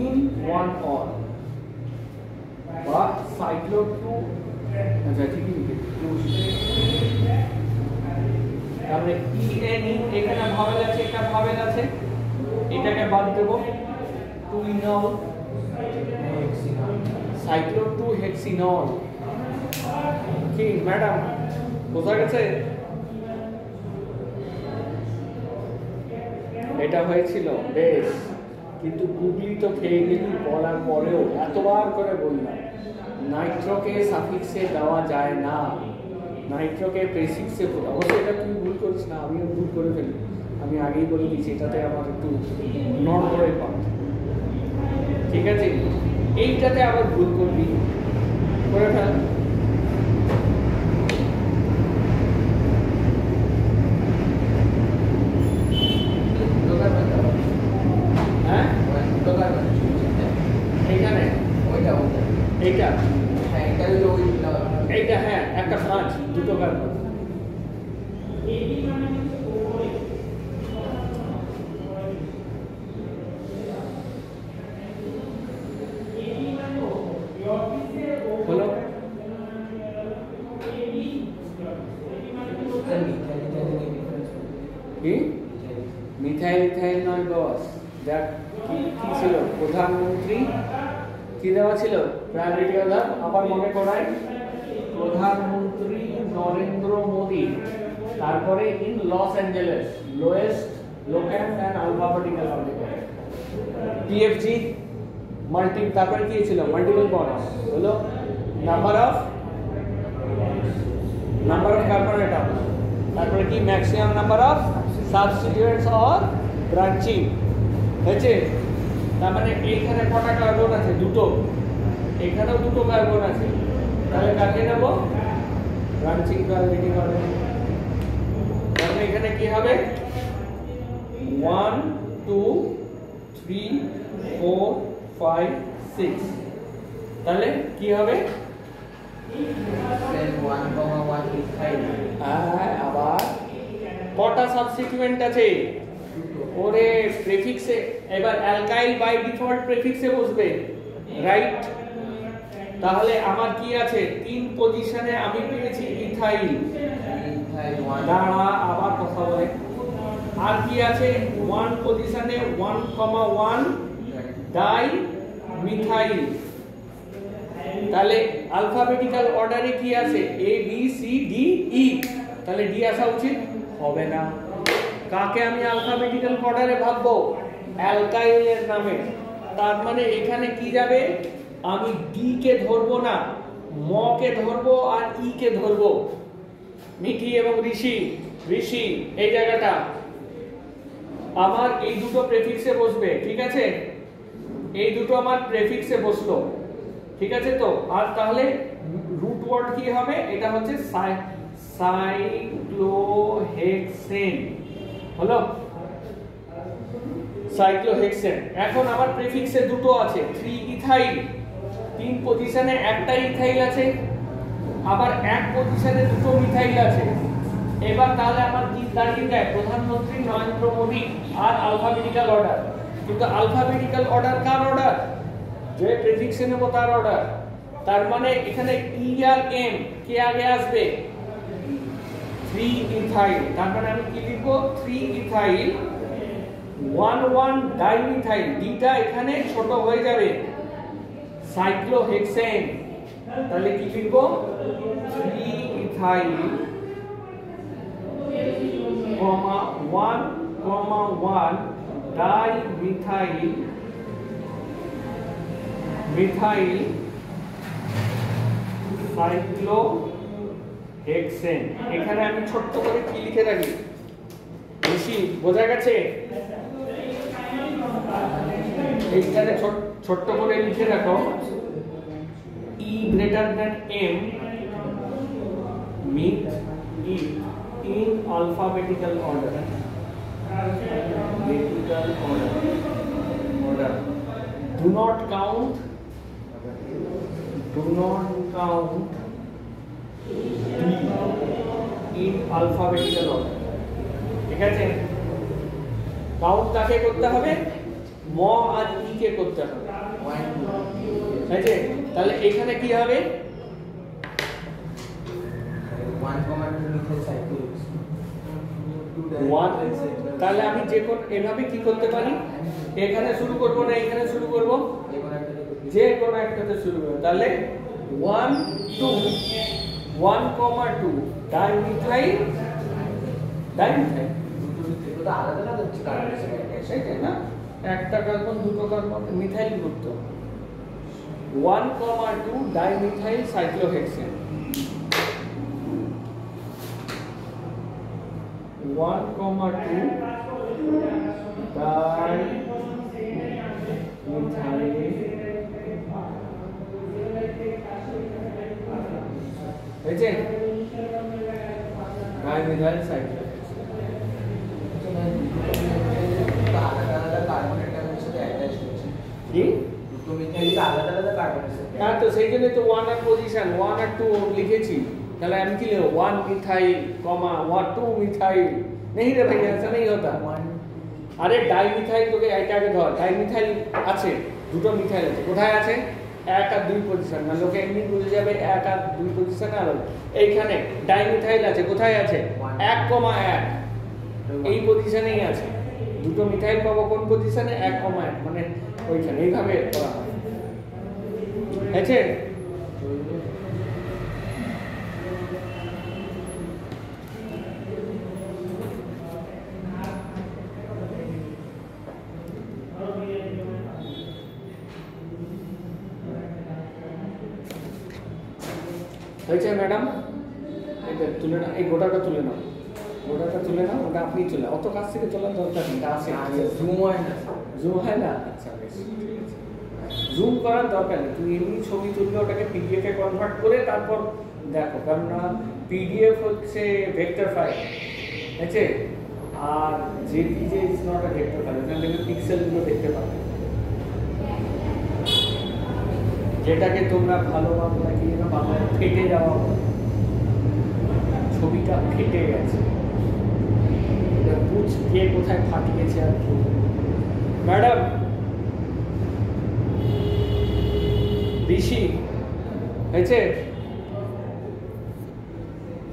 S1: in 1 অল, বা সাইক্লো 2, আচ্ছা ঠিকই লিখেছি। তাহলে ENE এখানে ভাওয়েল আছে, এটা ভাওয়েল আছে, এটাকে বাদ দেব। 2 ইনল, সাইক্লো 2 হেক্সিনল। কি ম্যাডাম বোঝা গেছে? এটা হয়েছিল বেশ, কিন্তু গুগলি তো খেয়ে গেলি বলার পরেও, এতবার করে বললাম নাইট্রোকে সাফিক্সে দেওয়া যায় না, নাইট্রোকে প্রেফিক্সে। অবশ্যই এটা তুমি ভুল করিস না, আমিও ভুল করে ফেলি, আমি আগেই বলে দিচ্ছি, এটাতে আমার একটু নড়বড়ে পান, ঠিক আছে? এইটাতে আবার ভুল করবি, করে ফেল। হ্যাঁ, এইখানে এইটা, এইটা হ্যাঁ, একটা 5 দুটো কার্বন। হলো যাক কি কি ছিল প্রধানমন্ত্রী কি দেওয়া ছিল প্রায়োরিটি অর্ডার আবার মনে করাই প্রধানমন্ত্রী নরেন্দ্র মোদি তারপরে in Los Angeles lowest locant and alphabetical order PFG multi তারপরে কি ছিল মাল্টিপল বন্ডস হলো নাম্বার অফ কার্বন অ্যাটম তারপরে কি maximum number of substituents or branching হয়েছে তার মানে এইখানে কটা কার্বন আছে দুটো এখানেও দুটো কার্বন আছে তাহলে কাকে নেব ব্রাঞ্চিং প্রায়োরিটি হবে তাহলে এখানে কি হবে 1 2 3 4 5 6 তাহলে কি হবে
S2: then 1,1 মিথাইল
S1: আবার কটা সাবস্টিটিউয়েন্ট আছে ওরে প্রেফিক্সে এবার অ্যালকাইল বাই ডিফল্ট প্রেফিক্সে বসবে রাইট তাহলে আমার কি আছে তিন পজিশনে আমি পেয়েছি ইথাইল
S2: মিথাইল 1
S1: দাঁড়া আবার কথা বলে আর কি আছে 1 পজিশনে 1,1 ডাই মিথাইল তাহলে অ্যালফাবেটিক্যাল অর্ডারে কি আছে A B C D E তাহলে ডি আসা উচিত হবে না কাকে আমি অ্যালফাবেটিক্যাল অর্ডারে ভাববো অ্যালকাইলের নামে তার মানে এখানে কি যাবে আমি ডি কে ধরবো না ম কে ধরবো আর ই কে ধরবো মিঠি এবং ঋষি এই জায়গাটা আমার এই দুটো প্রেফিক্সে বসবে ঠিক আছে এই দুটো আমার প্রেফিক্সে বসলো ঠিক আছে তো আর তাহলে রুট ওয়ার্ড কি হবে এটা হচ্ছে সাইক্লোহেক্সেন হলো সাইক্লোহেক্সেন এখন আমার প্রেফিক্সে দুটো আছে 3 ইথাইল তিন পজিশনে একটা ইথাইল আছে আবার এক পজিশনে দুটো মিথাইল আছে এবার তাহলে আমার কি দাঁড়িয়ে যায় প্রধানমন্ত্রী নরেন্দ্র মোদি আর আলফাবেটিক্যাল অর্ডার কিন্তু আলফাবেটিক্যাল অর্ডার কার অর্ডার যে প্রেফিক্সে নেব তার অর্ডার তার মানে এখানে ই আর এম কে আগে আসবে 3 ইথাইল তার মানে আমি কি লিখব 3 ইথাইল 1 ডাইমিথাইল ডিটা এখানে ছোট হয়ে যাবে সাইক্লোহেক্সেন তাহলে কি লিখব 3 ইথাইল 1 ডাইমিথাইল সাইক্লোহেক্সেন এখানে আমি ছোট্ট করে কি লিখে রাখি বেশি বোঝা গেছে এইখানে ছোট্ট করে লিখে রাখো E greater than M meet it in alphabetical order do not count D in alphabetical order ঠিক আছে কাউন্ট কাকে করতে হবে ম আর ই কে করতে হবে
S2: 1
S1: ঠিক আছে তাহলে এখানে কি হবে
S2: 1,2 মিথাইল সাইক্লোহেক্স
S1: 1 তাহলে আমি যে কোন এভাবে কি করতে পারি এখানে শুরু করব না এখানে শুরু করব যে কোন একটাতে শুরু করব তাহলে 1 2 1,2 ডাইমিথাইল
S2: দুটো আলাদা আলাদা হচ্ছে কার্বন
S1: সেটাই না একটা কার্বন দুটো carbon methyl group 1,2 dimethyl cyclohexane 1,2 dimethyl হয়েছে ডাইমিথাইল সাইক্লোহেক্সেন
S2: আলাদা আলাদা কার্বনের সাথে অ্যাটাচ হচ্ছে
S1: কি
S2: দুটো মিথাইল আলাদা আলাদা কার্বনের সাথে
S1: হ্যাঁ তো সেই জন্য তো 1 আর পজিশন 1 আর 2 লিখেছি তাহলে আমি কি লিখব 1 मिथाइल 2 मिथाइल नहीं रे भैया ऐसा नहीं होता अरे डाई मिथाइल তোকে এটাকে ধর ডাই মিথাইল আছে দুটো মিথাইল আছে কোথায় আছে 1 আর 2 পজিশন না লোকে এমনি বুঝে যাবে 1 আর 2 পজিশনে আর এইখানে ডাই মিথাইল আছে কোথায় আছে 1,1 এই পজিশনেই আছে দুটো মিথাইল পাবো কোন পজিশনে, 1,1 মানে ওইখানে এইভাবে করা হয়। আছে হয়েছে ম্যাডাম? এটা তুলে না, এই গোটাটা তুলে নাও, গোটাটা তুলে নাও, ওটা আপনি তুলে, অত কাছ থেকে তোলার দরকার নেই, আছে
S2: জুম হয় না,
S1: জুম হয় না, আচ্ছা বেশ ঠিক আছে, জুম করার দরকার নেই, তুমি এমনি ছবি তুললে ওটাকে পিডিএফ এ কনভার্ট করে তারপর দেখো, কারণ পিডিএফ হচ্ছে ভেক্টর ফাইল, ঠিক আছে, আর JPG is not a vector file, ওখান থেকে পিক্সেলগুলো দেখতে পাবে, যেটাকে তোমরা ভালো বাংলা কি না বাংলায় ফেটে যাওয়া, ছবিটা ফেটে গেছে, বুঝ কে কোথায় ফাটিয়েছে আর কি। ম্যাডাম ঋষি হয়েছে?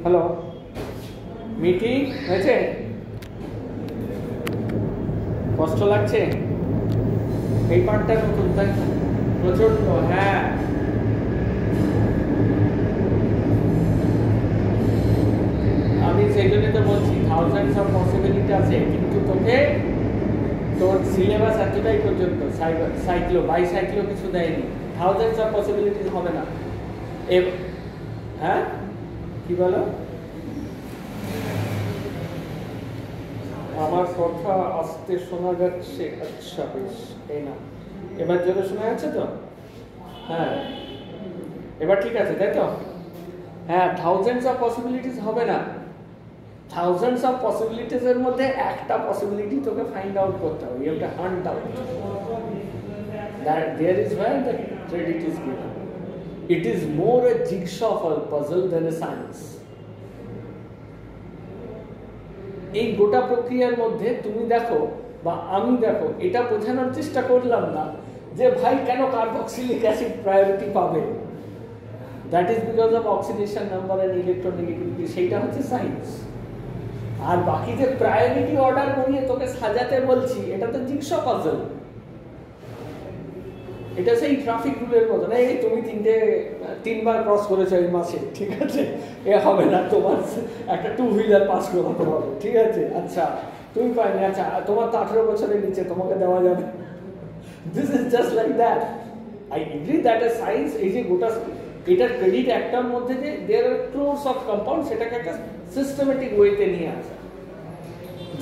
S1: হ্যালো মিটি হয়েছে? কষ্ট লাগছে এই পার্টটা নতুন তাই প্রচন্ড? হ্যাঁ আমি সেই জন্য তো বলছি থাউজেন্ডস অফ পসিবিলিটি আছে, কিন্তু তোকে তোর সিলেবাস এতটাই পর্যন্ত, সাইক্লো বাইসাইক্লো কিছু দেয়নি, থাউজেন্ডস অফ পসিবিলিটিস হবে না। হ্যাঁ কি বলো? আমার কথা আস্তে শোনা যাচ্ছে, আচ্ছা বেশ, এই না এবার জোরে শোনা যাচ্ছে তো? হ্যাঁ এবার ঠিক আছে তাই তো? হ্যাঁ থাউজেন্ডস অফ পসিবিলিটিস হবে না, থাউজেন্ডস অফ পসিবিলিটিস এর মধ্যে একটা পসিবিলিটি তোকে ফাইন্ড আউট করতে হবে, you have to hunt out, that there is where the credit is given. It is more a jigsaw puzzle than a science. এই গোটা প্রক্রিয়ার মধ্যে তুমি দেখো বা আমি দেখো, এটা বোঝানোর চেষ্টা করলাম না যে ভাই কেন কার্বক্সিলিক অ্যাসিড প্রায়োরিটি পাবে, that is because of oxidation number and electronegativity, সেইটা হচ্ছে সায়েন্স। আর বাকি যে প্রায়োরিটি অর্ডার করিয়ে তোকে সাজাতে বলছি, এটা তো জিগসা পাজল, এটা সেই ট্রাফিক রুলের মতো না, এই তুমি তিনবার ক্রস করেছো এই মাসে, ঠিক আছে, এ হবে না, তোমার একটা 2 হুইলার পাস করাতে হবে, ঠিক আছে, আচ্ছা তুমি পাইনি, আচ্ছা তোমার তো 18 বছরের নিচে, তোমাকে দেওয়া যাবে, this is just like that. I agree that a science, এই যে গোটা এটার ক্রেডিট একটার মধ্যে যে দেয়ার আর ক্লোজ অফ কম্পাউন্ড, সেটাকে একটা সিস্টেমেটিক ওয়েতে নিয়ে আসা,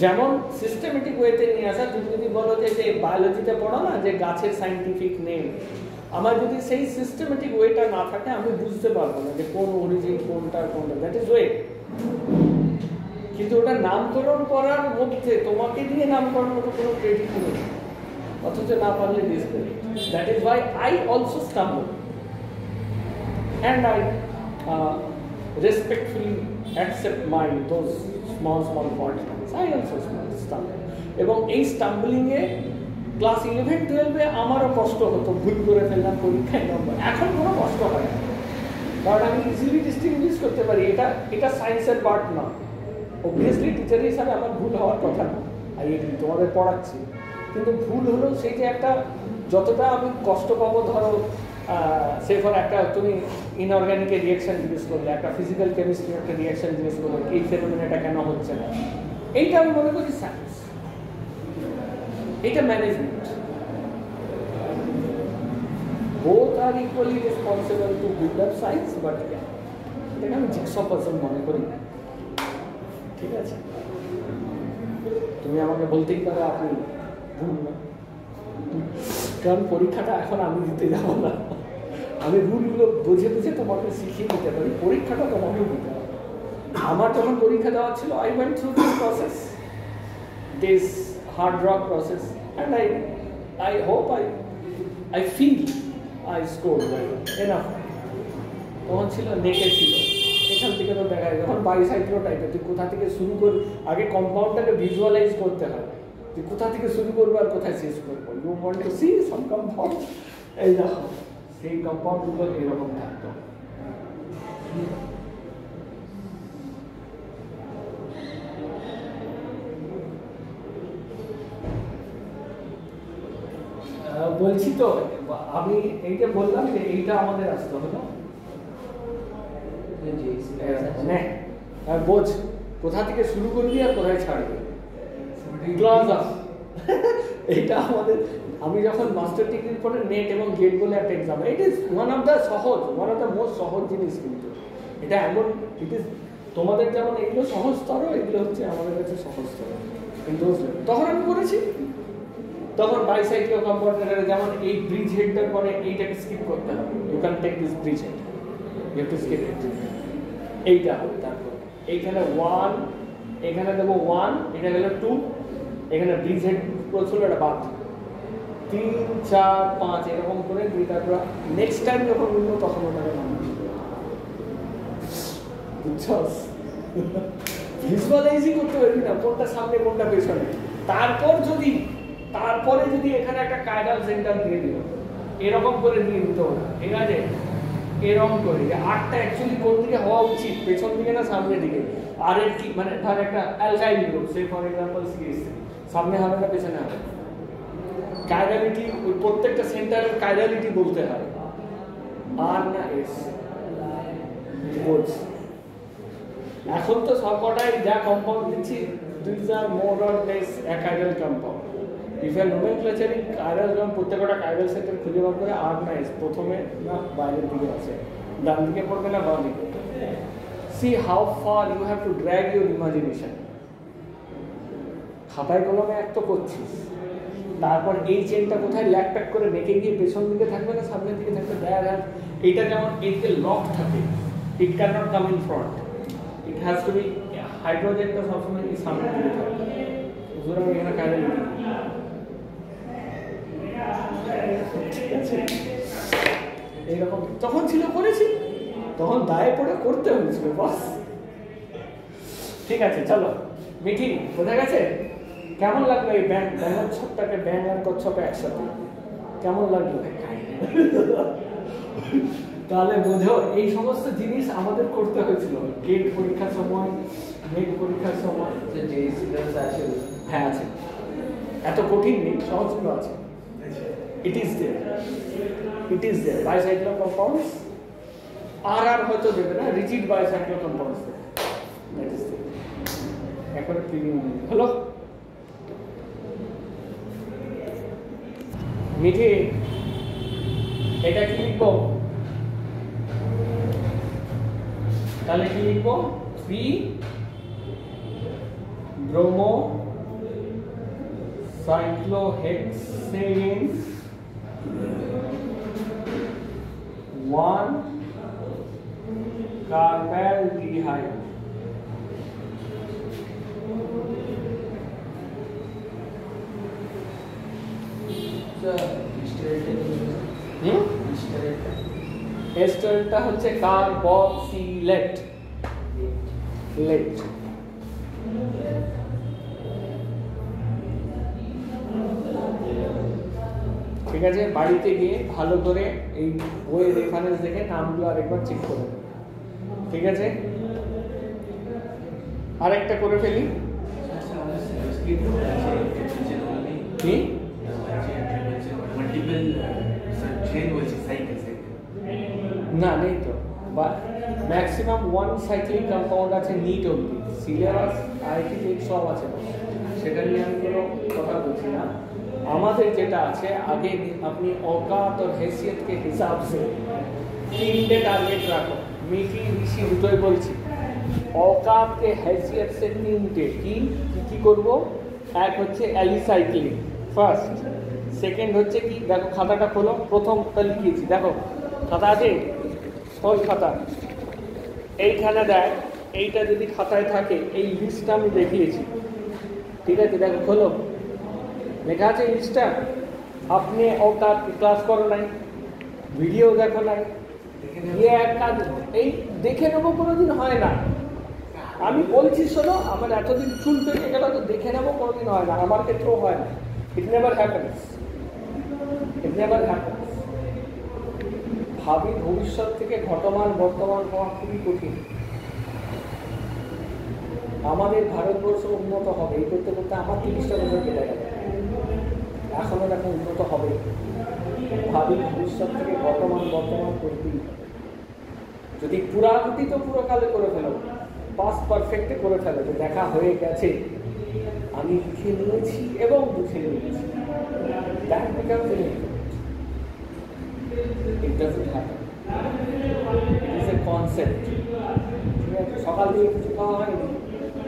S1: যেমন সিস্টেমেটিক ওয়েতে নিয়ে আসা, তুমি যদি বলো যে বায়োলজিতে পড়ো না যে গাছের সাইন্টিফিক নেম, আমার যদি সেই সিস্টেমেটিক ওয়েটা না থাকে আমি বুঝতে পারবো না যে কোন অরিজিন কোনটা, দ্যাট ইজ ওয়ে। কিন্তু ওটা নামকরণ করার মধ্যে তোমাকে দিয়ে নামকরণ মতো কোনো ক্রেডিট নেই, অথচ না পারলে discredit, that is Y I also stumble and I respectfully accept my those small faults. I also stumble. এবং এই স্টাম্বলিং এ ক্লাস 11-12 এ আমারও কষ্ট হতো, ভুল করে ফেললাম পরীক্ষায় নম্বর, এখন কোনো কষ্ট হয় না, কারণ আমি ইজিলি ডিস্টিংগুইশ করতে পারি, এটা সায়েন্সের পার্ট না। অবভিয়াসলি টিচার হিসাবে আমার ভুল হওয়ার কথা না, আই এগ্রি, তোমাদের পড়াচ্ছি, কিন্তু ভুল হলেও সেই যে একটা যতটা আমি কষ্ট পাবো, ধরো সে ফর একটা তুমি ইনঅর্গানিকের রিয়াকশন জিজ্ঞেস করলে, একটা ফিজিক্যাল কেমিস্ট্রি একটা রিয়াকশন জিজ্ঞেস করলে, এই ফেনোমেনাটা কেন হচ্ছে না, এইটা আমি মনে করি সায়েন্স, এটা management, both are equally responsible to build up science, but এটাকে আমি জিগসা পাজল মনে করি, ঠিক আছে? তুমি আমাকে বলতেই পারো আপনি ভুল না, কারণ পরীক্ষাটা এখন আমি দিতে যাবো না, আমি রুলগুলো বুঝে বুঝে তোমাকে শিখিয়ে দিতে পারি, পরীক্ষাটা তোমাকে দিতে হবে। আমার যখন পরীক্ষা দেওয়া ছিল, I went through this process, this hard rock process, and I hope I feel I scored well enough. তখন ছিল নেকে ছিল, এখান থেকে তো দেখা যায় যখন বাইসাইক্লো টাইপের, তুই কোথা থেকে শুরু করবি, আগে কম্পাউন্ডটাকে ভিজুয়ালাইজ করতে হয়, তুই কোথা থেকে শুরু করবো আর কোথায় শেষ করবো, you want to see some compound, এই দেখো সেই কম্পাউন্ডগুলো এরকম থাকতো। বলছি তো, আমি এইটা বললাম যে এইটা আমাদের আসতে হলো বোঝ কোথা থেকে শুরু করবি আর কোথায় ছাড়বি। ক্লাস আপ এইটা আমাদের, আমি যখন মাস্টার ডিগ্রির পরে নেট এবং গেট বলে একটা exam, it is one of the most সহজ জিনিস, কিন্তু এটা এমন ইট ইজ তোমাদের যেমন এগুলো সহজতর, এগুলো হচ্ছে আমাদের কাছে সহজতর। কিন্তু তখন আমি করেছি, তখন বাইসাইক্লো কম্পাউন্ডারে যেমন এই ব্রিজ হেডটার পরে এইটাকে স্কিপ করতে হবে, you can take this bridgehead, you have to skip it, এইটা হবে। তারপর এইখানে 1, এখানে দেবো 1, এটা গেল 2, এখানে ব্রিজ হেড প্রচুর একটা বাদ, 3, 4, 5 এরকম করে দুইটা করে নেক্সট টাইম যখন উঠবো তখন ওটাকে নামাবো। বুঝছস? ভিজুয়ালাইজই করতে পারবি না কোনটা সামনে কোনটা পেছনে। তারপরে যদি এখানে একটা কাইরাল সেন্টার দিয়ে দিল, এরকম করে দিয়ে দিতে হবে, ঠিক আছে? এরকম করে যে আটটা অ্যাকচুয়ালি কোন দিকে হওয়া উচিত, পেছন দিকে না সামনের দিকে, আর এর কি মানে ধর একটা alkyl group, say for example CS, সামনে হবে না পেছনে হবে, কাইরালিটি ওই প্রত্যেকটা সেন্টারের কাইরালিটি বলতে হয়, আর না এস। এখন তো সবকটাই যা কম্পাউন্ড দিচ্ছি, these are more or less a chiral compound. If you are nomenclaturing chiral compound, প্রত্যেকটা chiral সেন্টার খুঁজে বার করে আর না এস, প্রথমে না বাইরের দিকে আছে, ডান দিকে পড়বে না বাম দিকে। See how far you have to drag your imagination. খাতায় কলমে এক তো করছিস, তারপর এই চেনটা কোথায় ল্যাক প্যাক করে রেখে গিয়ে পেছন দিকে থাকবে না সামনের দিকে থাকবে, এইটা যেমন এদিকে লক থাকে, it can not come in front, it has to be হাইড্রোজেনটা সবসময় এই সামনের দিকে থাকবে। সুতরাং এখানে কাজে লিখি, ঠিক আছে? এইরকম তখন ছিল, করেছি তখন দায়ে পড়ে করতে হয়েছিল বস। ঠিক আছে, চলো মিঠি বোঝা গেছে? কেমন লাগলো এই ব্যাঙচ্ছপটাকে, ব্যাঙ আর কচ্ছপ একসাথে কেমন লাগলো? তাহলে বোঝো এই সমস্ত জিনিস আমাদের করতে হয়েছিল গেট পরীক্ষার সময়, নেট পরীক্ষার সময়। হ্যাঁ আছে, এত কঠিন নেই, সহজগুলো আছে। ইট ইজ দেয়ার বাইসাইক্লো কম্পাউন্ডস, আর হয়তো দেবে না, rigid বাইসাইক্লো compounds that is there. এখন প্রিভিউ হলো মিঠি, এটা কি লিখবো? তাহলে কি লিখবো? 3 ব্রোমো সাইক্লোহেক্সেন 1 কার্বালডিহাইড। এস্টারটা হচ্ছে কার্বক্সিলেট লেট। ঠিক আছে, বাড়িতে গিয়ে ভালো করে এই বইয়ের রেফারেন্স দেখে নামগুলো আরেকবার চেক করে নেবে, ঠিক আছে? আরেকটা করে ফেলি, কি না নেই তো, বা ম্যাক্সিমাম 1 সাইক্লিক কম্পাউন্ড আছে নিট অবধি, সিলেবাস আইটি সব আছে, সেটা নিয়ে আমি কোনো কথা বলছি না। আমাদের যেটা আছে, आगे अपनी औकात और हैसियत के हिसाब से 3টে টার্গেট রাখো। মিটি ঋষি দুটোই বলছি, औकात के हैसियत से 3টে কি করব? এক হচ্ছে অ্যালিসাইক্লিক ফার্স্ট, সেকেন্ড হচ্ছে কি, দেখো খাতাটা খোলো, প্রথমটা লিখিয়েছি, দেখো খাতা আছে, ওই খাতা এইখানে দেয়, এইটা যদি খাতায় থাকে এই লিস্টটা আমি দেখিয়েছি, ঠিক আছে? দেখো খোলো, লেখা আছে লিস্টটা। আপনি ওটা ক্লাস করো নাই, ভিডিও দেখো নাই, ইয়ে এক কাজ, এই দেখে নেবো কোনোদিন হয় না। আমি বলছি শোনো, আমার এতদিন চুল পেকে গেল তো দেখে নেবো কোনোদিন হয় না, আমার ক্ষেত্রেও হয় না। It never happens. ভাবি ভবিষ্যৎ থেকে ঘটমান বর্তমান হওয়া খুবই কঠিন। আমাদের ভারতবর্ষ উন্নত হবে এই করতে করতে আমার 30টা বছর কেটে গেল, এখনো দেখো উন্নত হবে। ভাবি ভবিষ্যৎ থেকে বর্তমান বর্তমান করতেই হবে। যদি পুরাকৃতি তো পুরোকালে করে ফেলো, পাস্ট পারফেক্টে করে ফেলো, যে দেখা হয়ে গেছে, আমি লিখে নিয়েছি এবং বুঝে নিয়েছি, that becomes N it doesn't happen, it is a concept. ঠিক আছে, সকাল থেকে কিছু খাওয়া হয়নি,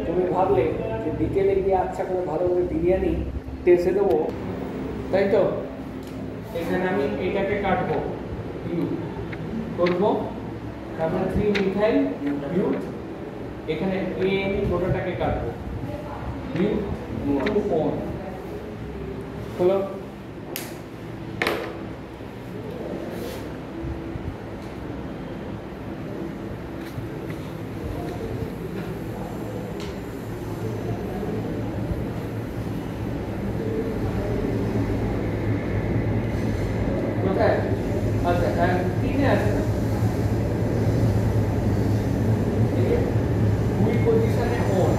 S1: তুমি ভাবলে যে বিকেলে গিয়ে আচ্ছা করে ভালো করে বিরিয়ানি টেসে দেবো, তাই তো? এখানে আমি এটাকে কাটবো, ইউ করবো, তারপরে 3 মিথাইল বিউট, এখানে এন গোটাটাকে কাটবো, বিউ 2 ওন হলো। কোথায়? আচ্ছা, হ্যাঁ 3 আছে না, 2 পজিশনে ওন,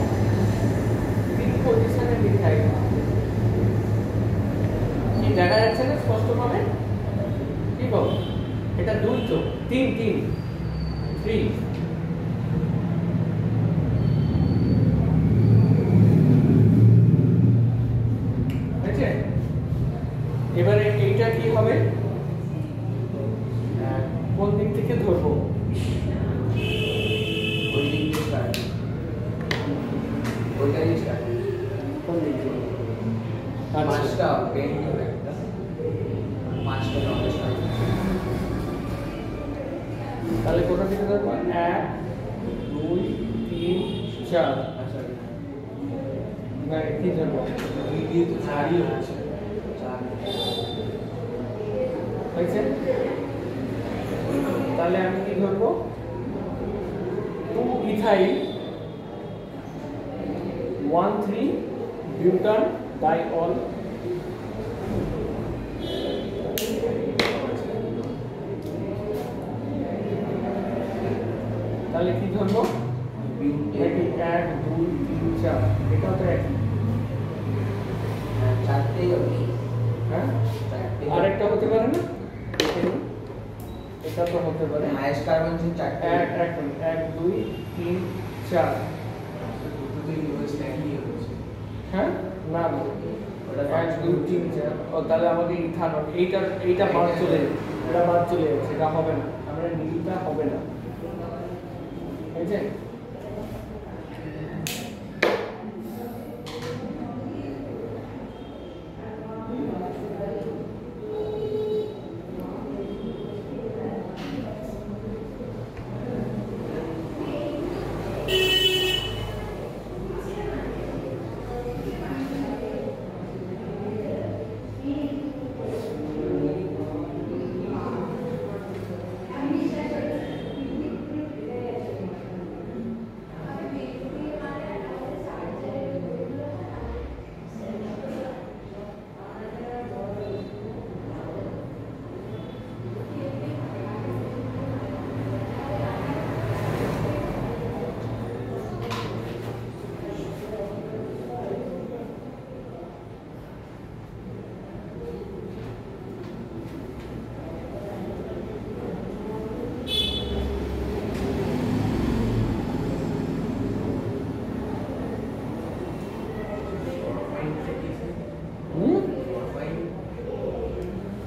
S1: 3 পজিশনে মিথাইল। কি দেখা যাচ্ছে না স্পষ্টভাবে? কি বল, এটা 2 তো 3 আছে। এবারে এইটা কি হবে, কোন দিক থেকে ধরবো?
S2: ওই দিক দিয়ে স্টার্ট, ওইটা দিয়ে স্টার্ট।
S1: কোন দিক থেকে?
S2: পাঁচটা পেন হবে একটা, 5টা নম্বর স্টার্ট।
S1: তাহলে কোথা থেকে ধরবো? 1 2 3 4।
S2: আচ্ছা,
S1: না কি ধরবো?
S2: এই দিয়ে তো 4ই হচ্ছে, 4।
S1: হয়েছে? তাহলে আমি কি ধরবো? 2 ইথাইল 1 3 বিউটান ডাইঅল। তাহলে কি ধরবো? একই 1 2 3 4, এটাও তো একই।
S2: চারটেই হবে,
S1: হ্যাঁ,
S2: চারটেই।
S1: আরেকটা হতে পারে না? দেখে নিই। এটা তো হতে পারে
S2: হাইয়েস্ট কার্বন যে 4টে,
S1: 1 2 3 4।
S2: দুটোতেই ইউএস একই হচ্ছে।
S1: হ্যাঁ, না না,
S2: ওটা
S1: 1 2 3 4। ও তাহলে আমাকে ইথানল, এইটা বাদ চলে যাবে, এটা বাদ চলে যাচ্ছে, এটা হবে না, আমরা নীলটা হবে না। এই যে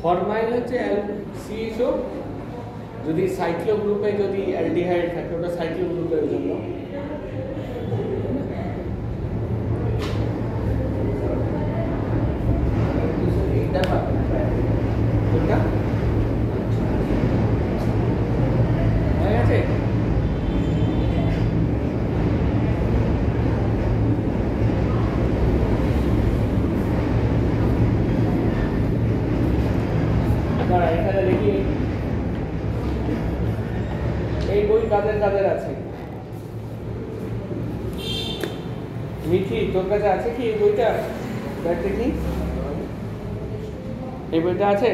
S1: ফরমাইল হচ্ছে CHO, যদি সাইক্লো গ্রুপে যদি অ্যালডিহাইড থাকে ওটা সাইক্লো গ্রুপের জন্য।
S2: এইটা পাবে
S1: কোনটা হয়ে গেছে? এখানে দেখি এই বই কাদের কাদের আছে। মিঠি, তোর কাছে আছে কি এই বইটা? দেখ দেখি, এই বইটা আছে?